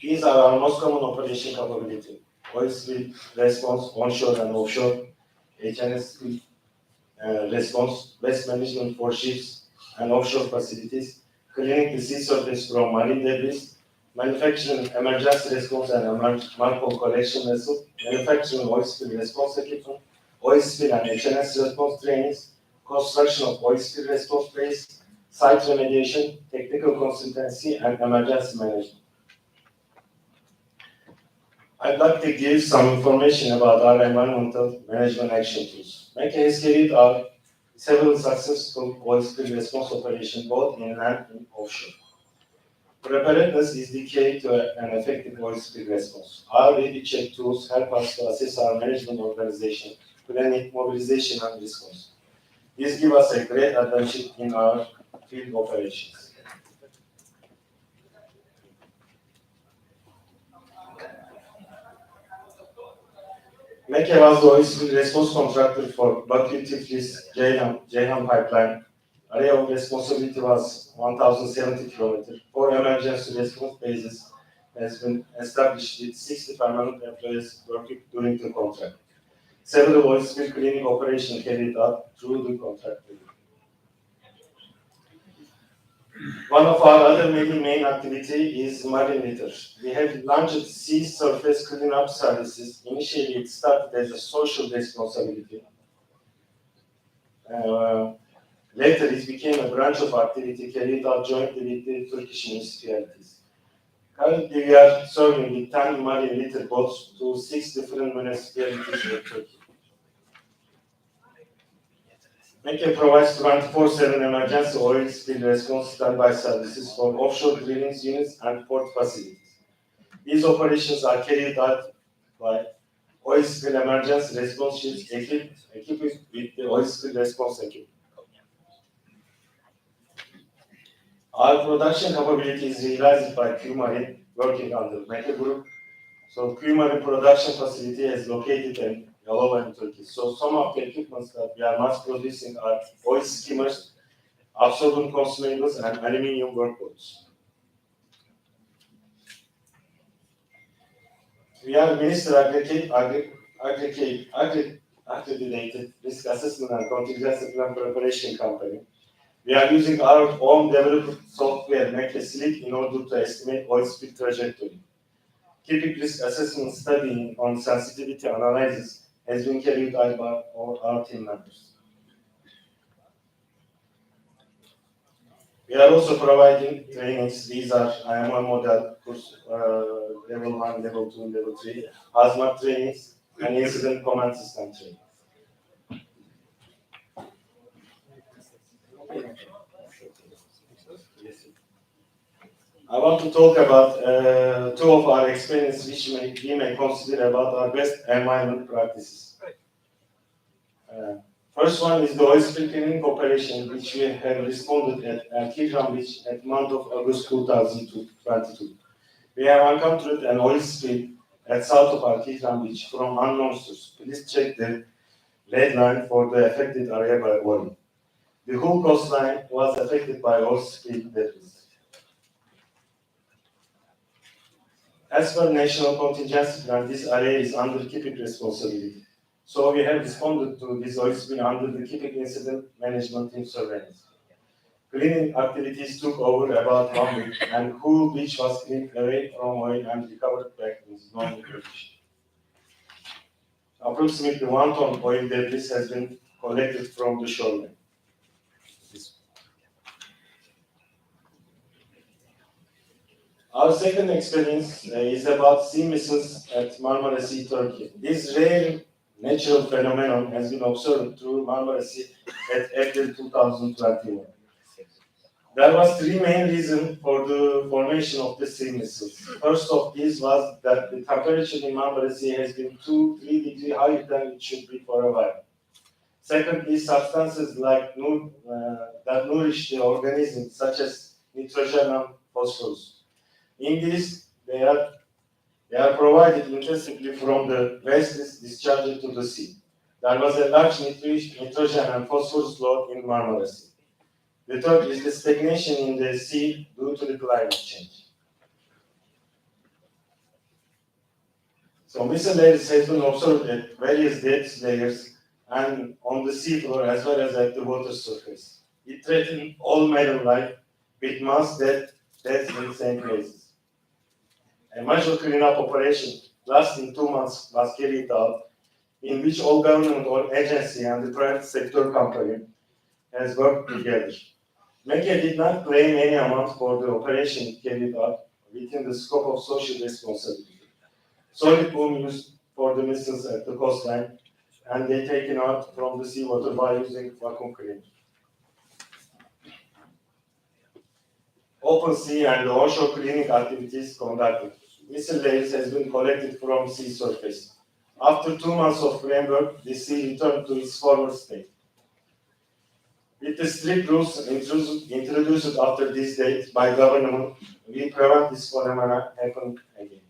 These are our most common operation capability: oil spill response, onshore and offshore, HSE response, waste management for ships and offshore facilities, cleaning the sea surface from marine debris, manufacturing emergency response and manhole collection vessel, manufacturing oil spill response equipment, oil spill and HNS response trainings, construction of oil spill response base, site remediation, technical consultancy, and emergency management. I'd like to give some information about our environmental management action tools. MEKE has carried out several successful oil spill response operations both inland and offshore. Preparedness is the key to an effective oil spill response. Our ready check tools help us to assess our management organization, planning, mobilization, and response. This gives us a great advantage in our field operations. MEKE was the oil spill response contractor for Bakü-Tiflis Ceyhan pipeline. Area of responsibility was 1,070 km. 4 emergency response bases has been established with 60 permanent employees working during the contract. Several oil spill cleaning operations carried out through the contract. One of our other main activity is marine litter. We have launched sea surface cleanup services. Initially, it started as a social responsibility. Later, it became a branch of activity carried out jointly with the Turkish municipalities. Currently, we are serving with 10 marine litter boats to 6 different municipalities in Turkey. MEKE provides 24/7 emergency oil spill response standby services for offshore drilling units and port facilities. These operations are carried out by oil spill emergency response ships equipped with the oil spill response equipment. Our production capability is realized by Q Marine working under MEKE Group. So Q Marine production facility is located in Yalova in Turkey. So some of the equipments that we are mass producing are oil skimmers, absorbent consumables, and aluminium workboats. We are Minister accredited risk assessment and contingency plan preparation company. We are using our own developed software, MEKE Slick, in order to estimate oil spill trajectory. Typical risk assessment studying on sensitivity analysis has been carried out by all our team members. We are also providing trainings. These are IMR model course, level 1, level 2, level 3, hazmat trainings, and incident command system training. I want to talk about two of our experiences which we may consider about our best environment practices. First one is the oil spill cleaning operation, which we have responded at Kihran Beach at month of August 2022. We have encountered an oil spill at south of our Kihran Beach from unknown source. Please check the red line for the affected area by volume. The whole coastline was affected by oil spill debris. As per national contingency plan, this area is under keeping responsibility. So we have responded to this oil spill under the keeping incident management team surveillance. Cleaning activities took over about 1 week, and whole beach was cleaned away from oil and recovered back in normal condition. Approximately 1 ton oil debris has been collected from the shoreline. Our second experience is about sea missiles at Marmara Sea, Turkey. This rare natural phenomenon has been observed through Marmara Sea at April 2021. There was 3 main reasons for the formation of the sea missiles. First of these was that the temperature in Marmara Sea has been 2-3 degrees higher than it should be for a while. Secondly, substances like that nourish the organism, such as nitrogen and phosphorus. In this, they are provided intensively from the wastes discharged to the sea. There was a large nitrogen and phosphorus load in Marmara Sea. The third is the stagnation in the sea due to the climate change. So missile layers has been observed at various depth layers and on the seafloor as well as at the water surface. It threatened all marine life with mass deaths in the same places. A major cleanup operation lasting 2 months was carried out, in which all government or agency and the private sector company has worked together. MECA did not claim any amount for the operation carried out within the scope of social responsibility. Solid boom used for the missiles at the coastline, and they taken out from the seawater by using vacuum cleaner. Open sea and onshore cleaning activities conducted. Missile layers has been collected from sea surface. After 2 months of framework, the sea returned to its former state. With the strict rules introduced after this date by government, we prevent this phenomena happening again.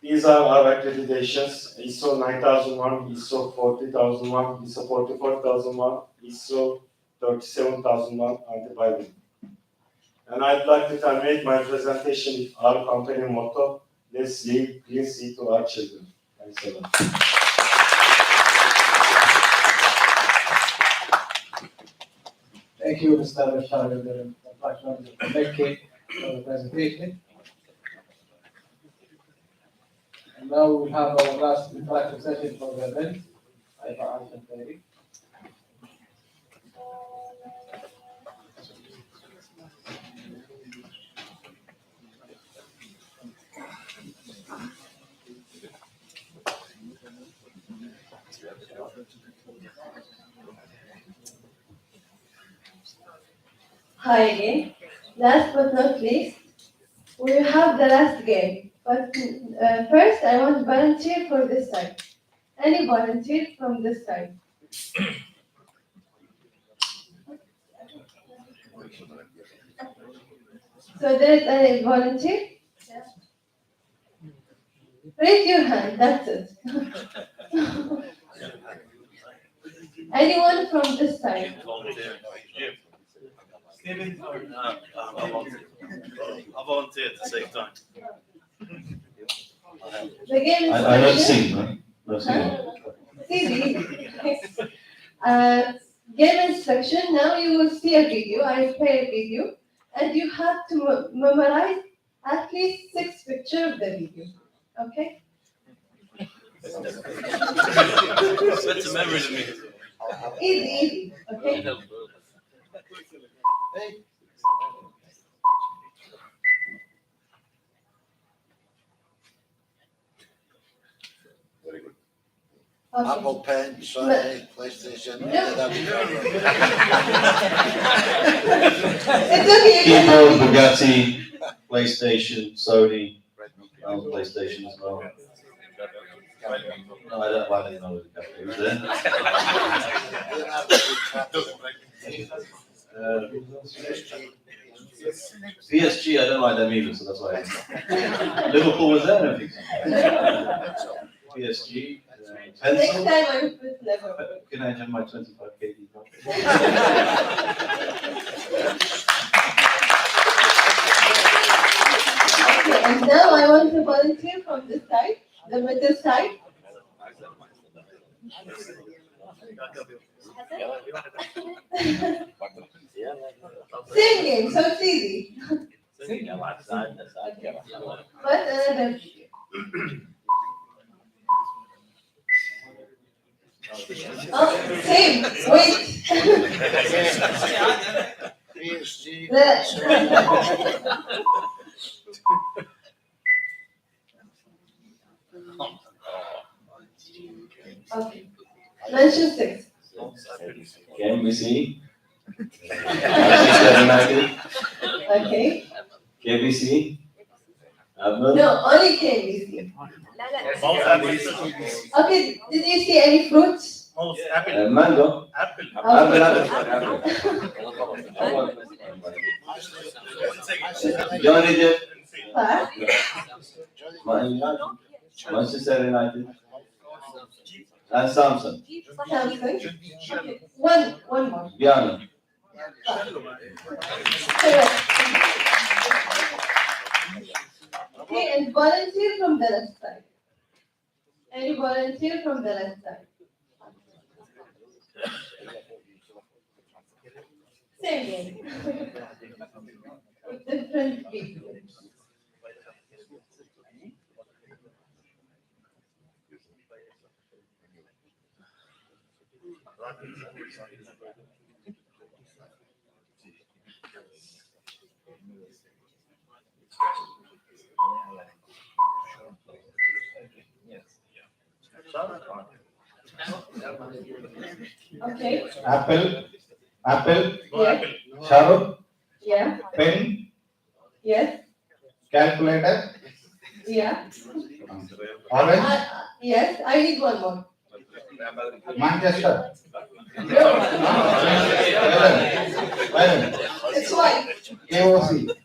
These are our accreditations: ISO 9001, ISO 40001, ISO 44001, ISO 37001 anti-Bible. And I'd like to terminate my presentation with our company motto: let's leave clean sea to our children. Thanks a lot. Thank you, Mr. Bashar, for the presentation. And now we'll have our last interactive session for the event. Hi again. Last but not least, we have the last game. But first, I want volunteer for this side. Any volunteer from this side? So there's a volunteer? Yeah. Raise your hand, that's it. Anyone from this side? Stephen? I volunteered to save time. The game is I don't sing, no? No singing. Game instruction. Now you will see a video. I play a video, and you have to memorize at least 6 pictures of the video. Okay? Better memory than me. Easy. Okay? Very good. Okay. Apple Pen, Sony, PlayStation. No. that'd be great. It's okay. Keyboard, Bugatti, PlayStation, Sony, PlayStation as well. No, I don't like know the cafe. Who's there? PSG, I don't like them either, so that's why. Liverpool was there and everything. PSG, Next time I will put level. Can I have my 25 kg? Okay, and now I want to volunteer from this side, the middle side. Same game, so it's easy. But another. Oh, same. Wait. PSG. Okay. Mention 6. KMBC, Manchester United, Okay. KBC, Apple, No, only KBC. Okay, did you see any fruits? Mango, Apple. Apple. Johnny Depp, Park. Manchester United, and Samsung, Samsung. Okay. One more. Piano. Correct. Okay, and volunteer from the left side. Any volunteer from the left side? Same game. With different people. Okay. Apple, Yeah. Shadow, Yeah. pen, Yes. calculator, Yeah. orange, Yes. I need one more. Manchester. It's white. KOC.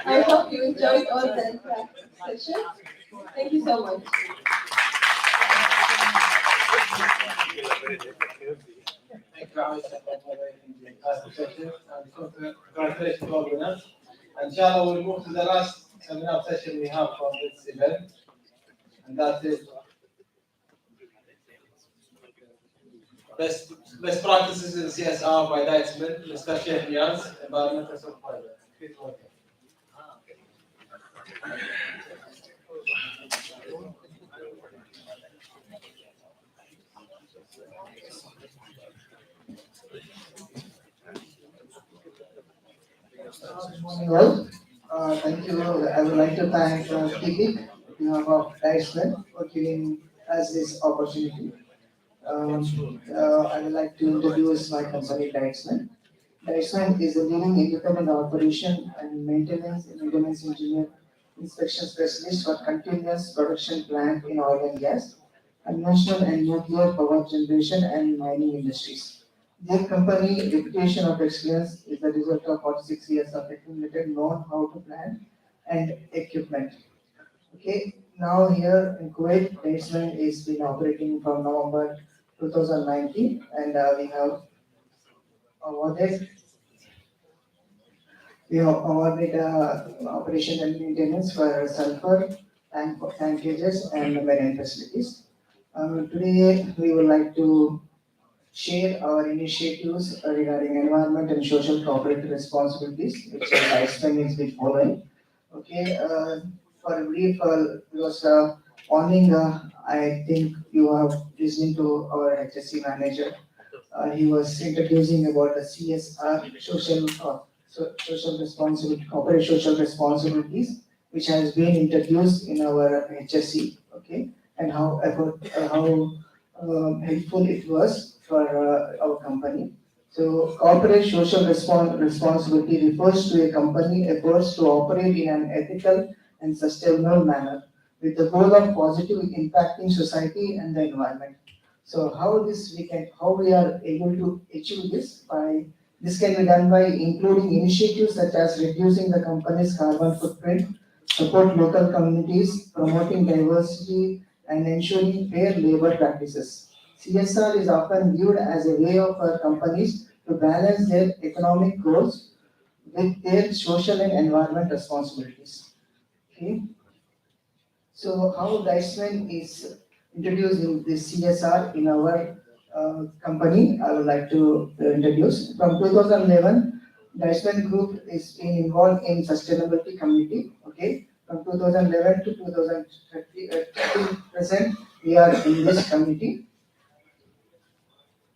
I hope you enjoyed all the interactive sessions. Thank you so much. Thank you, Aisha, for moderating the entire session, and congratulations to all winners. Inshallah, we'll move to the last seminar session we have for this event, and that is best practices in CSR by Deitzman, Mr. Sheikh Niaz, environmental supervisor. Please welcome. Good morning all. Thank you. I would like to thank TPIC on behalf of Deitzman for giving us this opportunity. I would like to introduce my company Deitzman. Deitzman is a leading independent operation and maintenance engineer inspection specialist for continuous production plant in oil and gas, conventional and nuclear power generation and mining industries. Their company reputation of excellence is the result of 46 years of accumulated know-how to plan and equipment. Okay, now here in Kuwait, Deitzman is been operating from November 2019, and we have awarded operation and maintenance for sulfur, tank cages, and marine facilities. Today, we would like to share our initiatives regarding environment and social corporate responsibilities, which Deitzman is been following. Okay, for a brief, because morning, I think you have listened to our HSE manager. He was introducing about the CSR, social responsibility, corporate social responsibilities, which has been introduced in our HSE. Okay, and how helpful it was for our company. So corporate social responsibility refers to a company efforts to operate in an ethical and sustainable manner with the goal of positively impacting society and the environment. So how we are able to achieve this this can be done by including initiatives such as reducing the company's carbon footprint, support local communities, promoting diversity, and ensuring fair labor practices. CSR is often viewed as a way of companies to balance their economic goals with their social and environment responsibilities. Okay. So how Dicement is introducing this CSR in our company, I would like to introduce. From 2011, Dicement Group is being involved in sustainability committee. Okay, from 2011 to 2013 present, we are in this committee.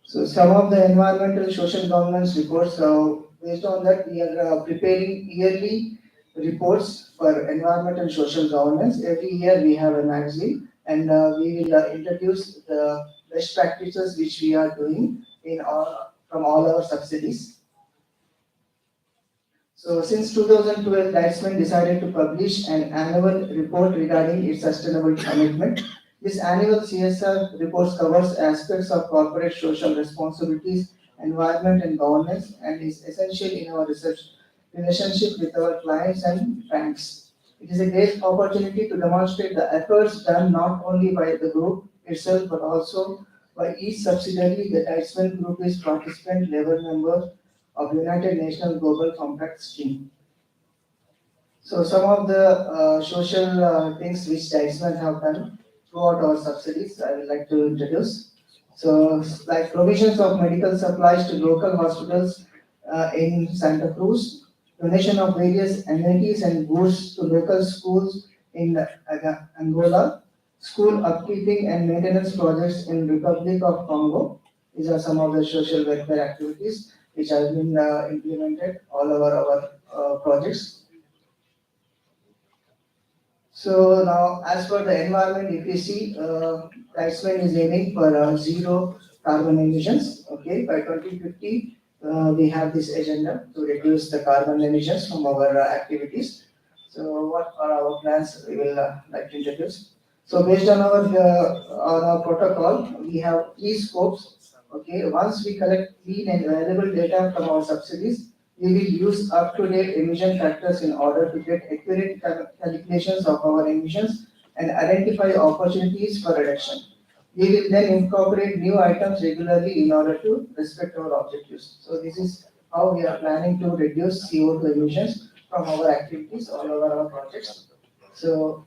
So some of the environmental social governance reports, based on that, we are preparing yearly reports for environmental and social governance. Every year we have a magazine, and we will introduce the best practices which we are doing in all from all our subsidiaries. So since 2012, Dicement decided to publish an annual report regarding its sustainable commitment. This annual CSR report covers aspects of corporate social responsibilities, environment and governance, and is essential in our research relationship with our clients and banks. It is a great opportunity to demonstrate the efforts done not only by the group itself but also by each subsidiary. The Dicement Group is participant level member of United Nations Global Compact Scheme. So some of the social things which Dicement have done throughout our subsidies, I would like to introduce. So like provisions of medical supplies to local hospitals in Santa Cruz, donation of various amenities and goods to local schools in Angola, school upkeeping and maintenance projects in Republic of Congo. These are some of the social welfare activities which have been implemented all over our projects. So now, as for the environment, if you see, Dicement is aiming for zero carbon emissions. Okay, by 2050, we have this agenda to reduce the carbon emissions from our activities. So, what are our plans? We will like to introduce. So, based on our protocol, we have three scopes. Okay, once we collect clean and valuable data from our subsidies, we will use up-to-date emission factors in order to get accurate calculations of our emissions and identify opportunities for reduction. We will then incorporate new items regularly in order to respect our objectives. So this is how we are planning to reduce CO2 emissions from our activities all over our projects. So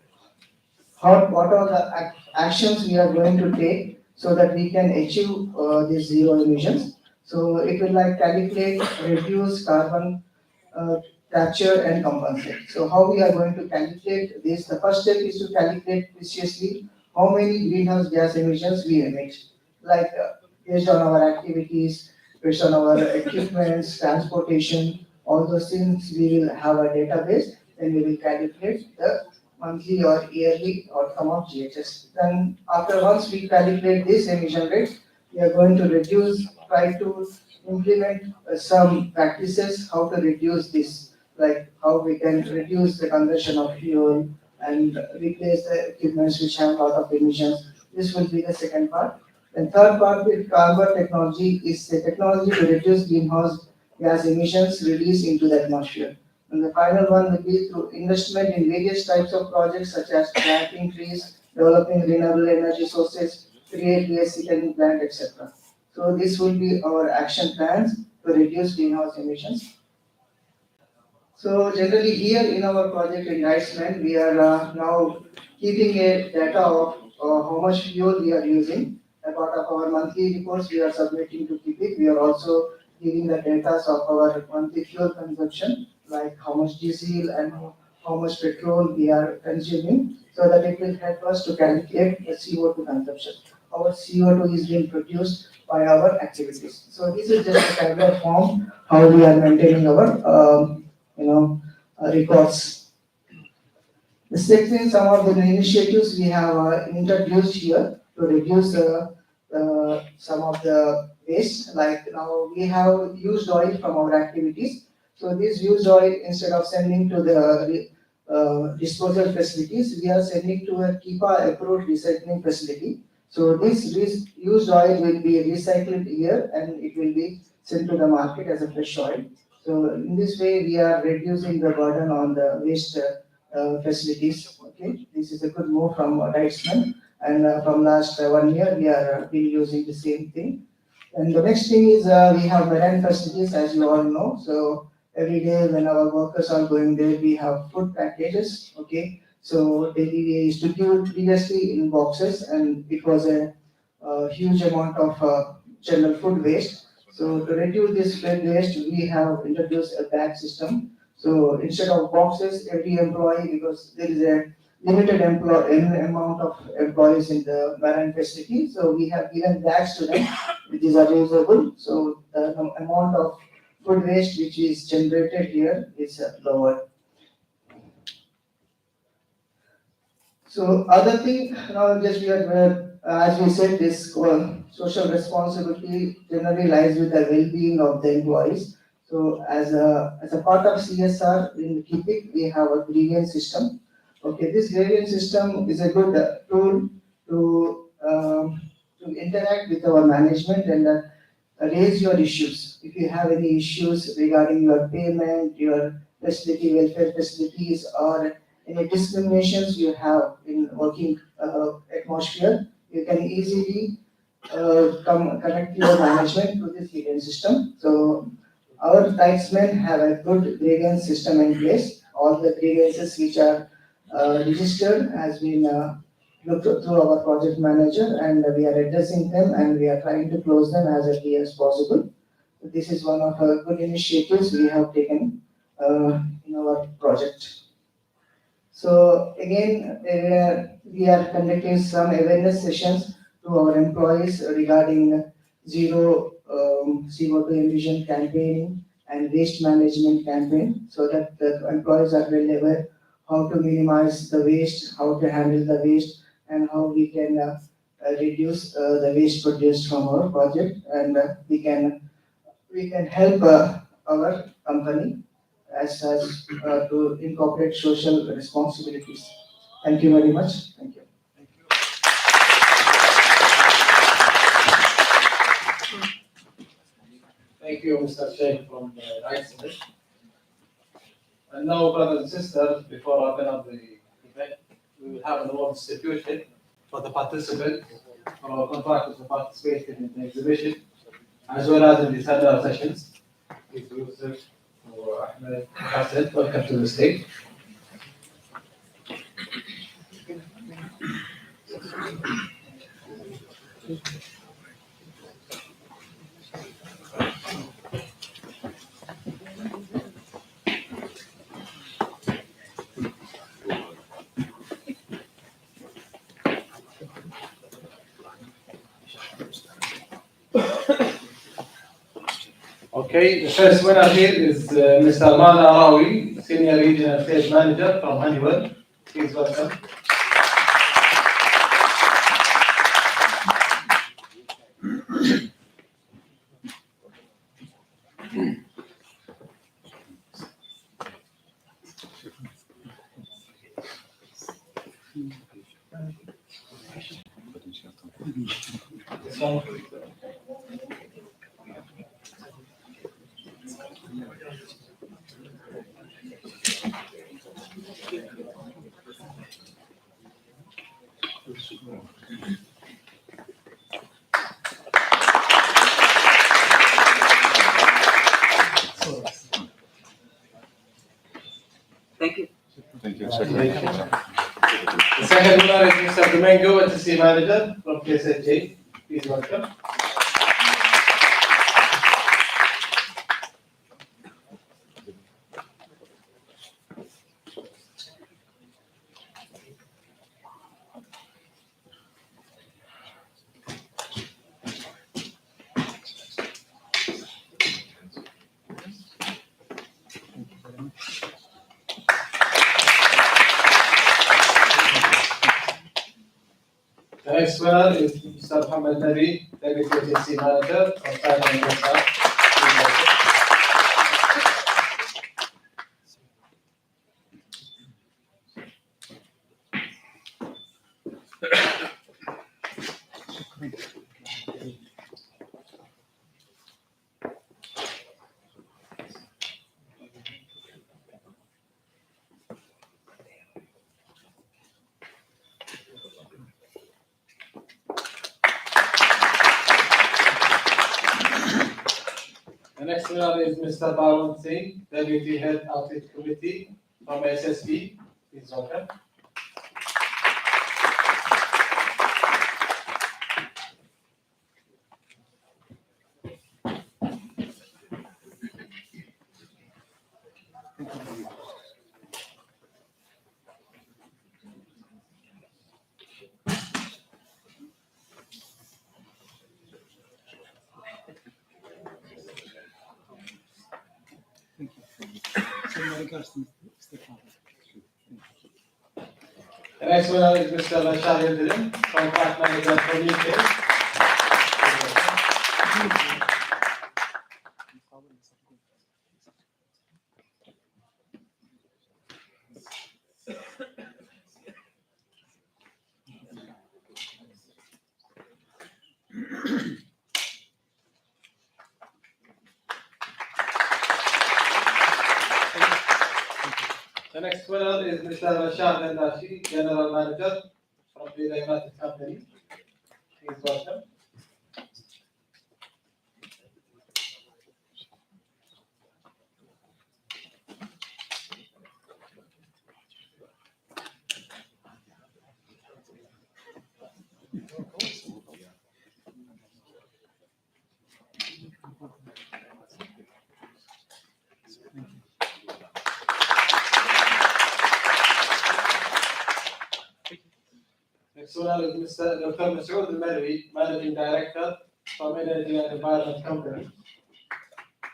what are the actions we are going to take so that we can achieve these zero emissions? So it will like calculate, reduce carbon capture and compensate. So how we are going to calculate this? The first step is to calculate precisely how many greenhouse gas emissions we emit. Like based on our activities, based on our equipments, transportation, all those things, we will have a database. Then we will calculate the monthly or yearly outcome of GHS. Then after once we calculate this emission rates, we are going to try to implement some practices how to reduce this, like how we can reduce the consumption of fuel and replace the equipments which have a lot of emissions. This will be the second part. And third part with carbon technology is the technology to reduce greenhouse gas emissions released into the atmosphere. And the final one will be through investment in various types of projects such as planting trees, developing renewable energy sources, create waste recycling plant, etc. So this will be our action plans to reduce greenhouse emissions. So generally here in our project in Dicement, we are now keeping a data of how much fuel we are using. A part of our monthly reports we are submitting to KIPIC. We are also giving the data of our monthly fuel consumption, like how much diesel and how much petrol we are consuming, so that it will help us to calculate the CO2 consumption. Our CO2 is being produced by our activities. So this is just a kind of form how we are maintaining our records. The second, some of the initiatives we have introduced here to reduce some of the waste. Like now we have used oil from our activities. So this used oil, instead of sending to the disposal facilities, we are sending to a KIPA approved recycling facility. So this used oil will be recycled here and it will be sent to the market as a fresh oil. So in this way, we are reducing the burden on the waste facilities. Okay, this is a good move from Reitzman, and from last 1 year we are been using the same thing. And the next thing is we have marine facilities, as you all know. So every day when our workers are going there, we have food packages. Okay, so daily we used to give previously in boxes, and it was a huge amount of general food waste. So to reduce this food waste, we have introduced a bag system. So instead of boxes, every employee, because there is a limited amount of employees in the marine facility, so we have given bags to them, which is reusable. So the amount of food waste which is generated here is lower. So other thing, now just we are, as we said, this social responsibility generally lies with the well-being of the employees. So as a part of CSR in KIPIC, we have a grievance system. Okay, this grievance system is a good tool to interact with our management and raise your issues. If you have any issues regarding your payment, your facility, welfare facilities, or any discriminations you have in working atmosphere, you can easily connect your management to this grievance system. So our tribesmen have a good grievance system in place. All the grievances which are registered has been looked through our project manager, and we are addressing them, and we are trying to close them as early as possible. This is one of the good initiatives we have taken in our project. So again, we are conducting some awareness sessions to our employees regarding zero CO2 emission campaigning and waste management campaign, so that the employees are well aware how to minimize the waste, how to handle the waste, and how we can reduce the waste produced from our project, and we can help our company to incorporate social responsibilities. Thank you very much. Thank you. Thank you, Mr. Sheikh from ICS. And now, brothers and sisters, before I open up the event, we will have an award distribution for the participants, for our contractors who participated in the exhibition, as well as in the standard sessions. Please, Yusuf or Ahmed Hassan, welcome to the stage. Okay, the first winner here is Mr. Mana Arawi, Senior Regional Sales Manager from Honeywell. Please welcome. Thank you. Thank you. The second winner is Mr. Domingo, HSE Manager from KSHA. Please welcome. The next winner is Mr. Muhammad Nabi, Deputy HSE Manager from China and USA. Please welcome. The next winner is Mr. Barwan Singh, Deputy Head Audit Committee from SSB. Please welcome. The next winner is Mr. Bashar Yildirim, Contract Manager for UK. The next winner is Mr. Bashar Mendashi, General Manager from the United Company. Please welcome. Next winner is Mr. Dr. Masood Al-Marwi, Managing Director from Energy and Environment Company.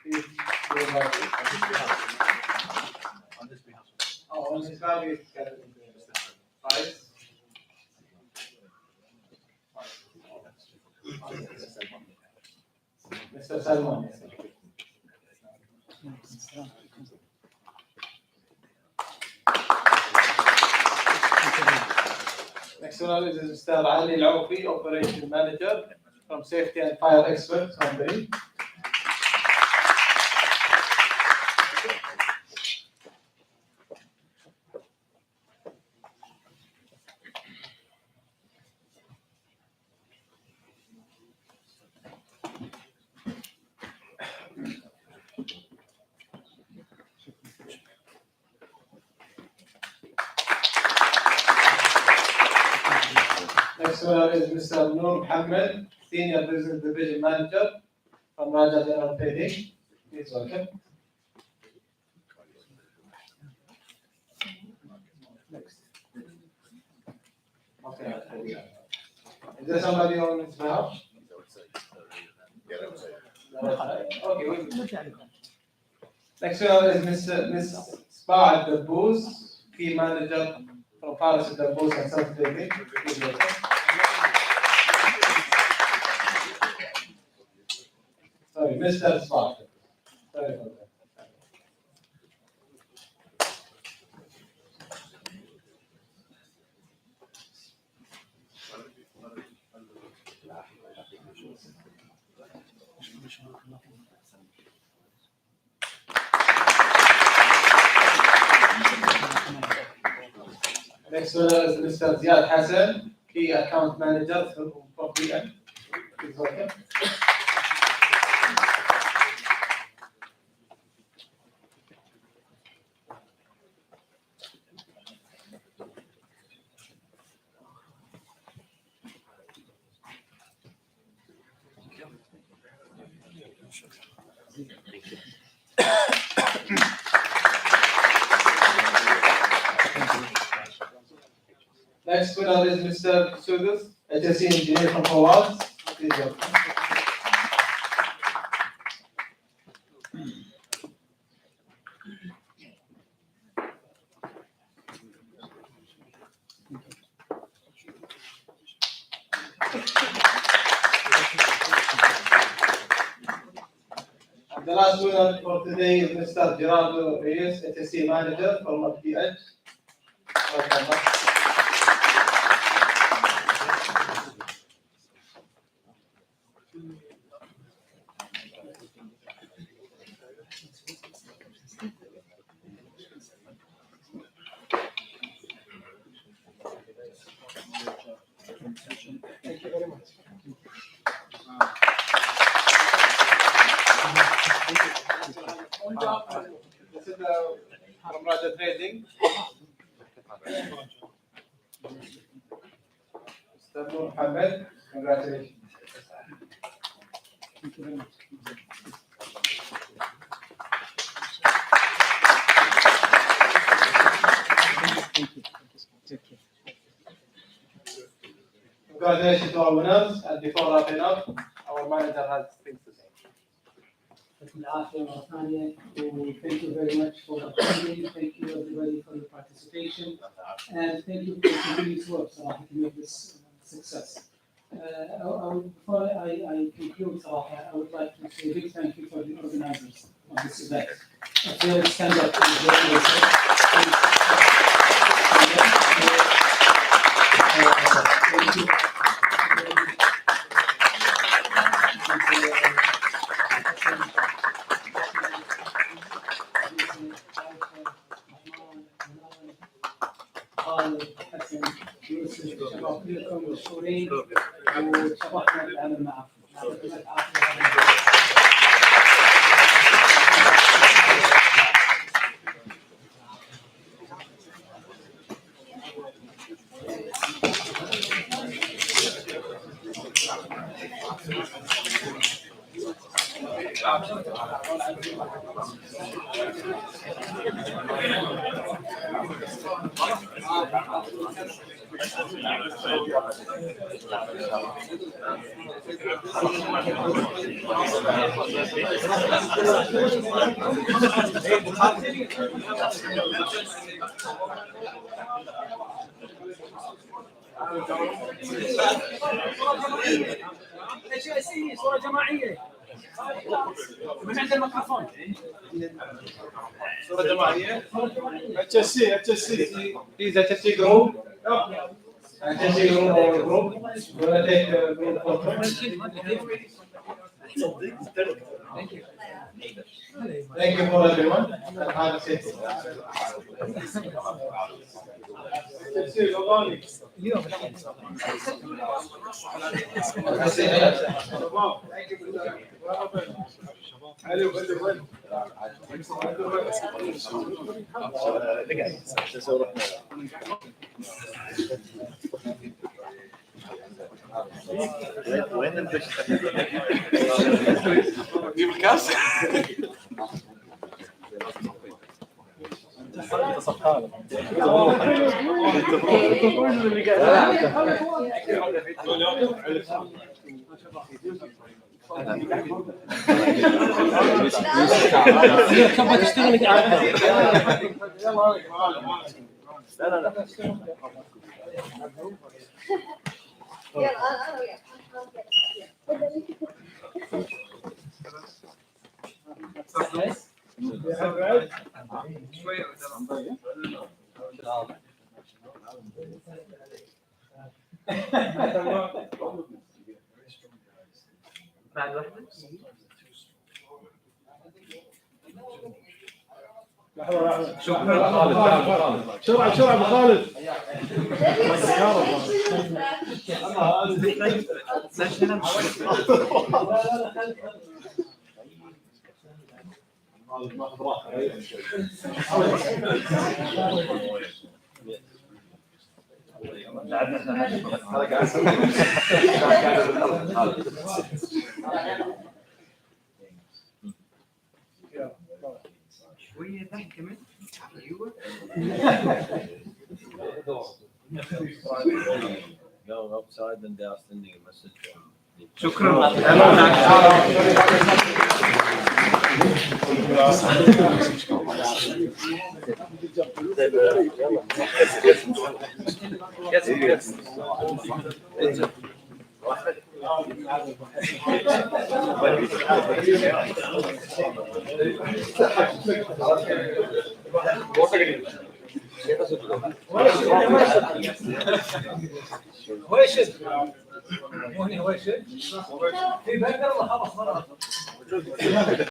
Please be invited. Oh, on his behalf, is five. Mr. Salman. Yes. Next one is Mr. Ali Laufi, Operation Manager from Safety and Fire Experts Company. Next one is Mr. Noor Mohammed, Senior Business Division Manager from Raja General Trading. Please welcome. Next. Okay. Is there somebody on his behalf? Okay. Next one is Ms. Spa Dabouz, Key Manager from Paris Dabouz and South Trading. Please welcome. Sorry, Mr. Spark. Sorry about that. Next one is Mr. Ziad Hassan, Key Account Manager for PM. Please welcome. Next winner is Mr. Sudus, HSE Engineer from Fawaz. Please welcome. And the last winner for today is Mr. Gerardo Reyes, HSE Manager from FDH. Welcome. Thank you very much. This is from Raja Trading. Mr. Mohammed, congratulations. Thank you very much. Congratulations to our winners, and before wrapping up, our manager has things to say. العافية مرة ثانية. Thank you very much for attending. Thank you everybody for your participation, and thank you for your continuous work صراحة to make this success. Before I conclude صراحة, I would like to say a big thank you for the organizers of this event. I feel stand up to the thank you. حسن يوسف شباب كلكم مشكورين وشرفنا بالعمل معكم. يعطيكم العافية. HSE صورة جماعية. من عند الميكروفون. صورة جماعية. HSE. Please HSE group. HSE group. We're gonna take a group photo. Thank you. Thank you for everyone. And have a safe day. وين البشر؟ جيب الكاس. بعد واحدة. شكرا خالد. بسرعة ابو خالد. شوية تحت كمان. ايوه. Go outside and they are sending a message. شكرا. وين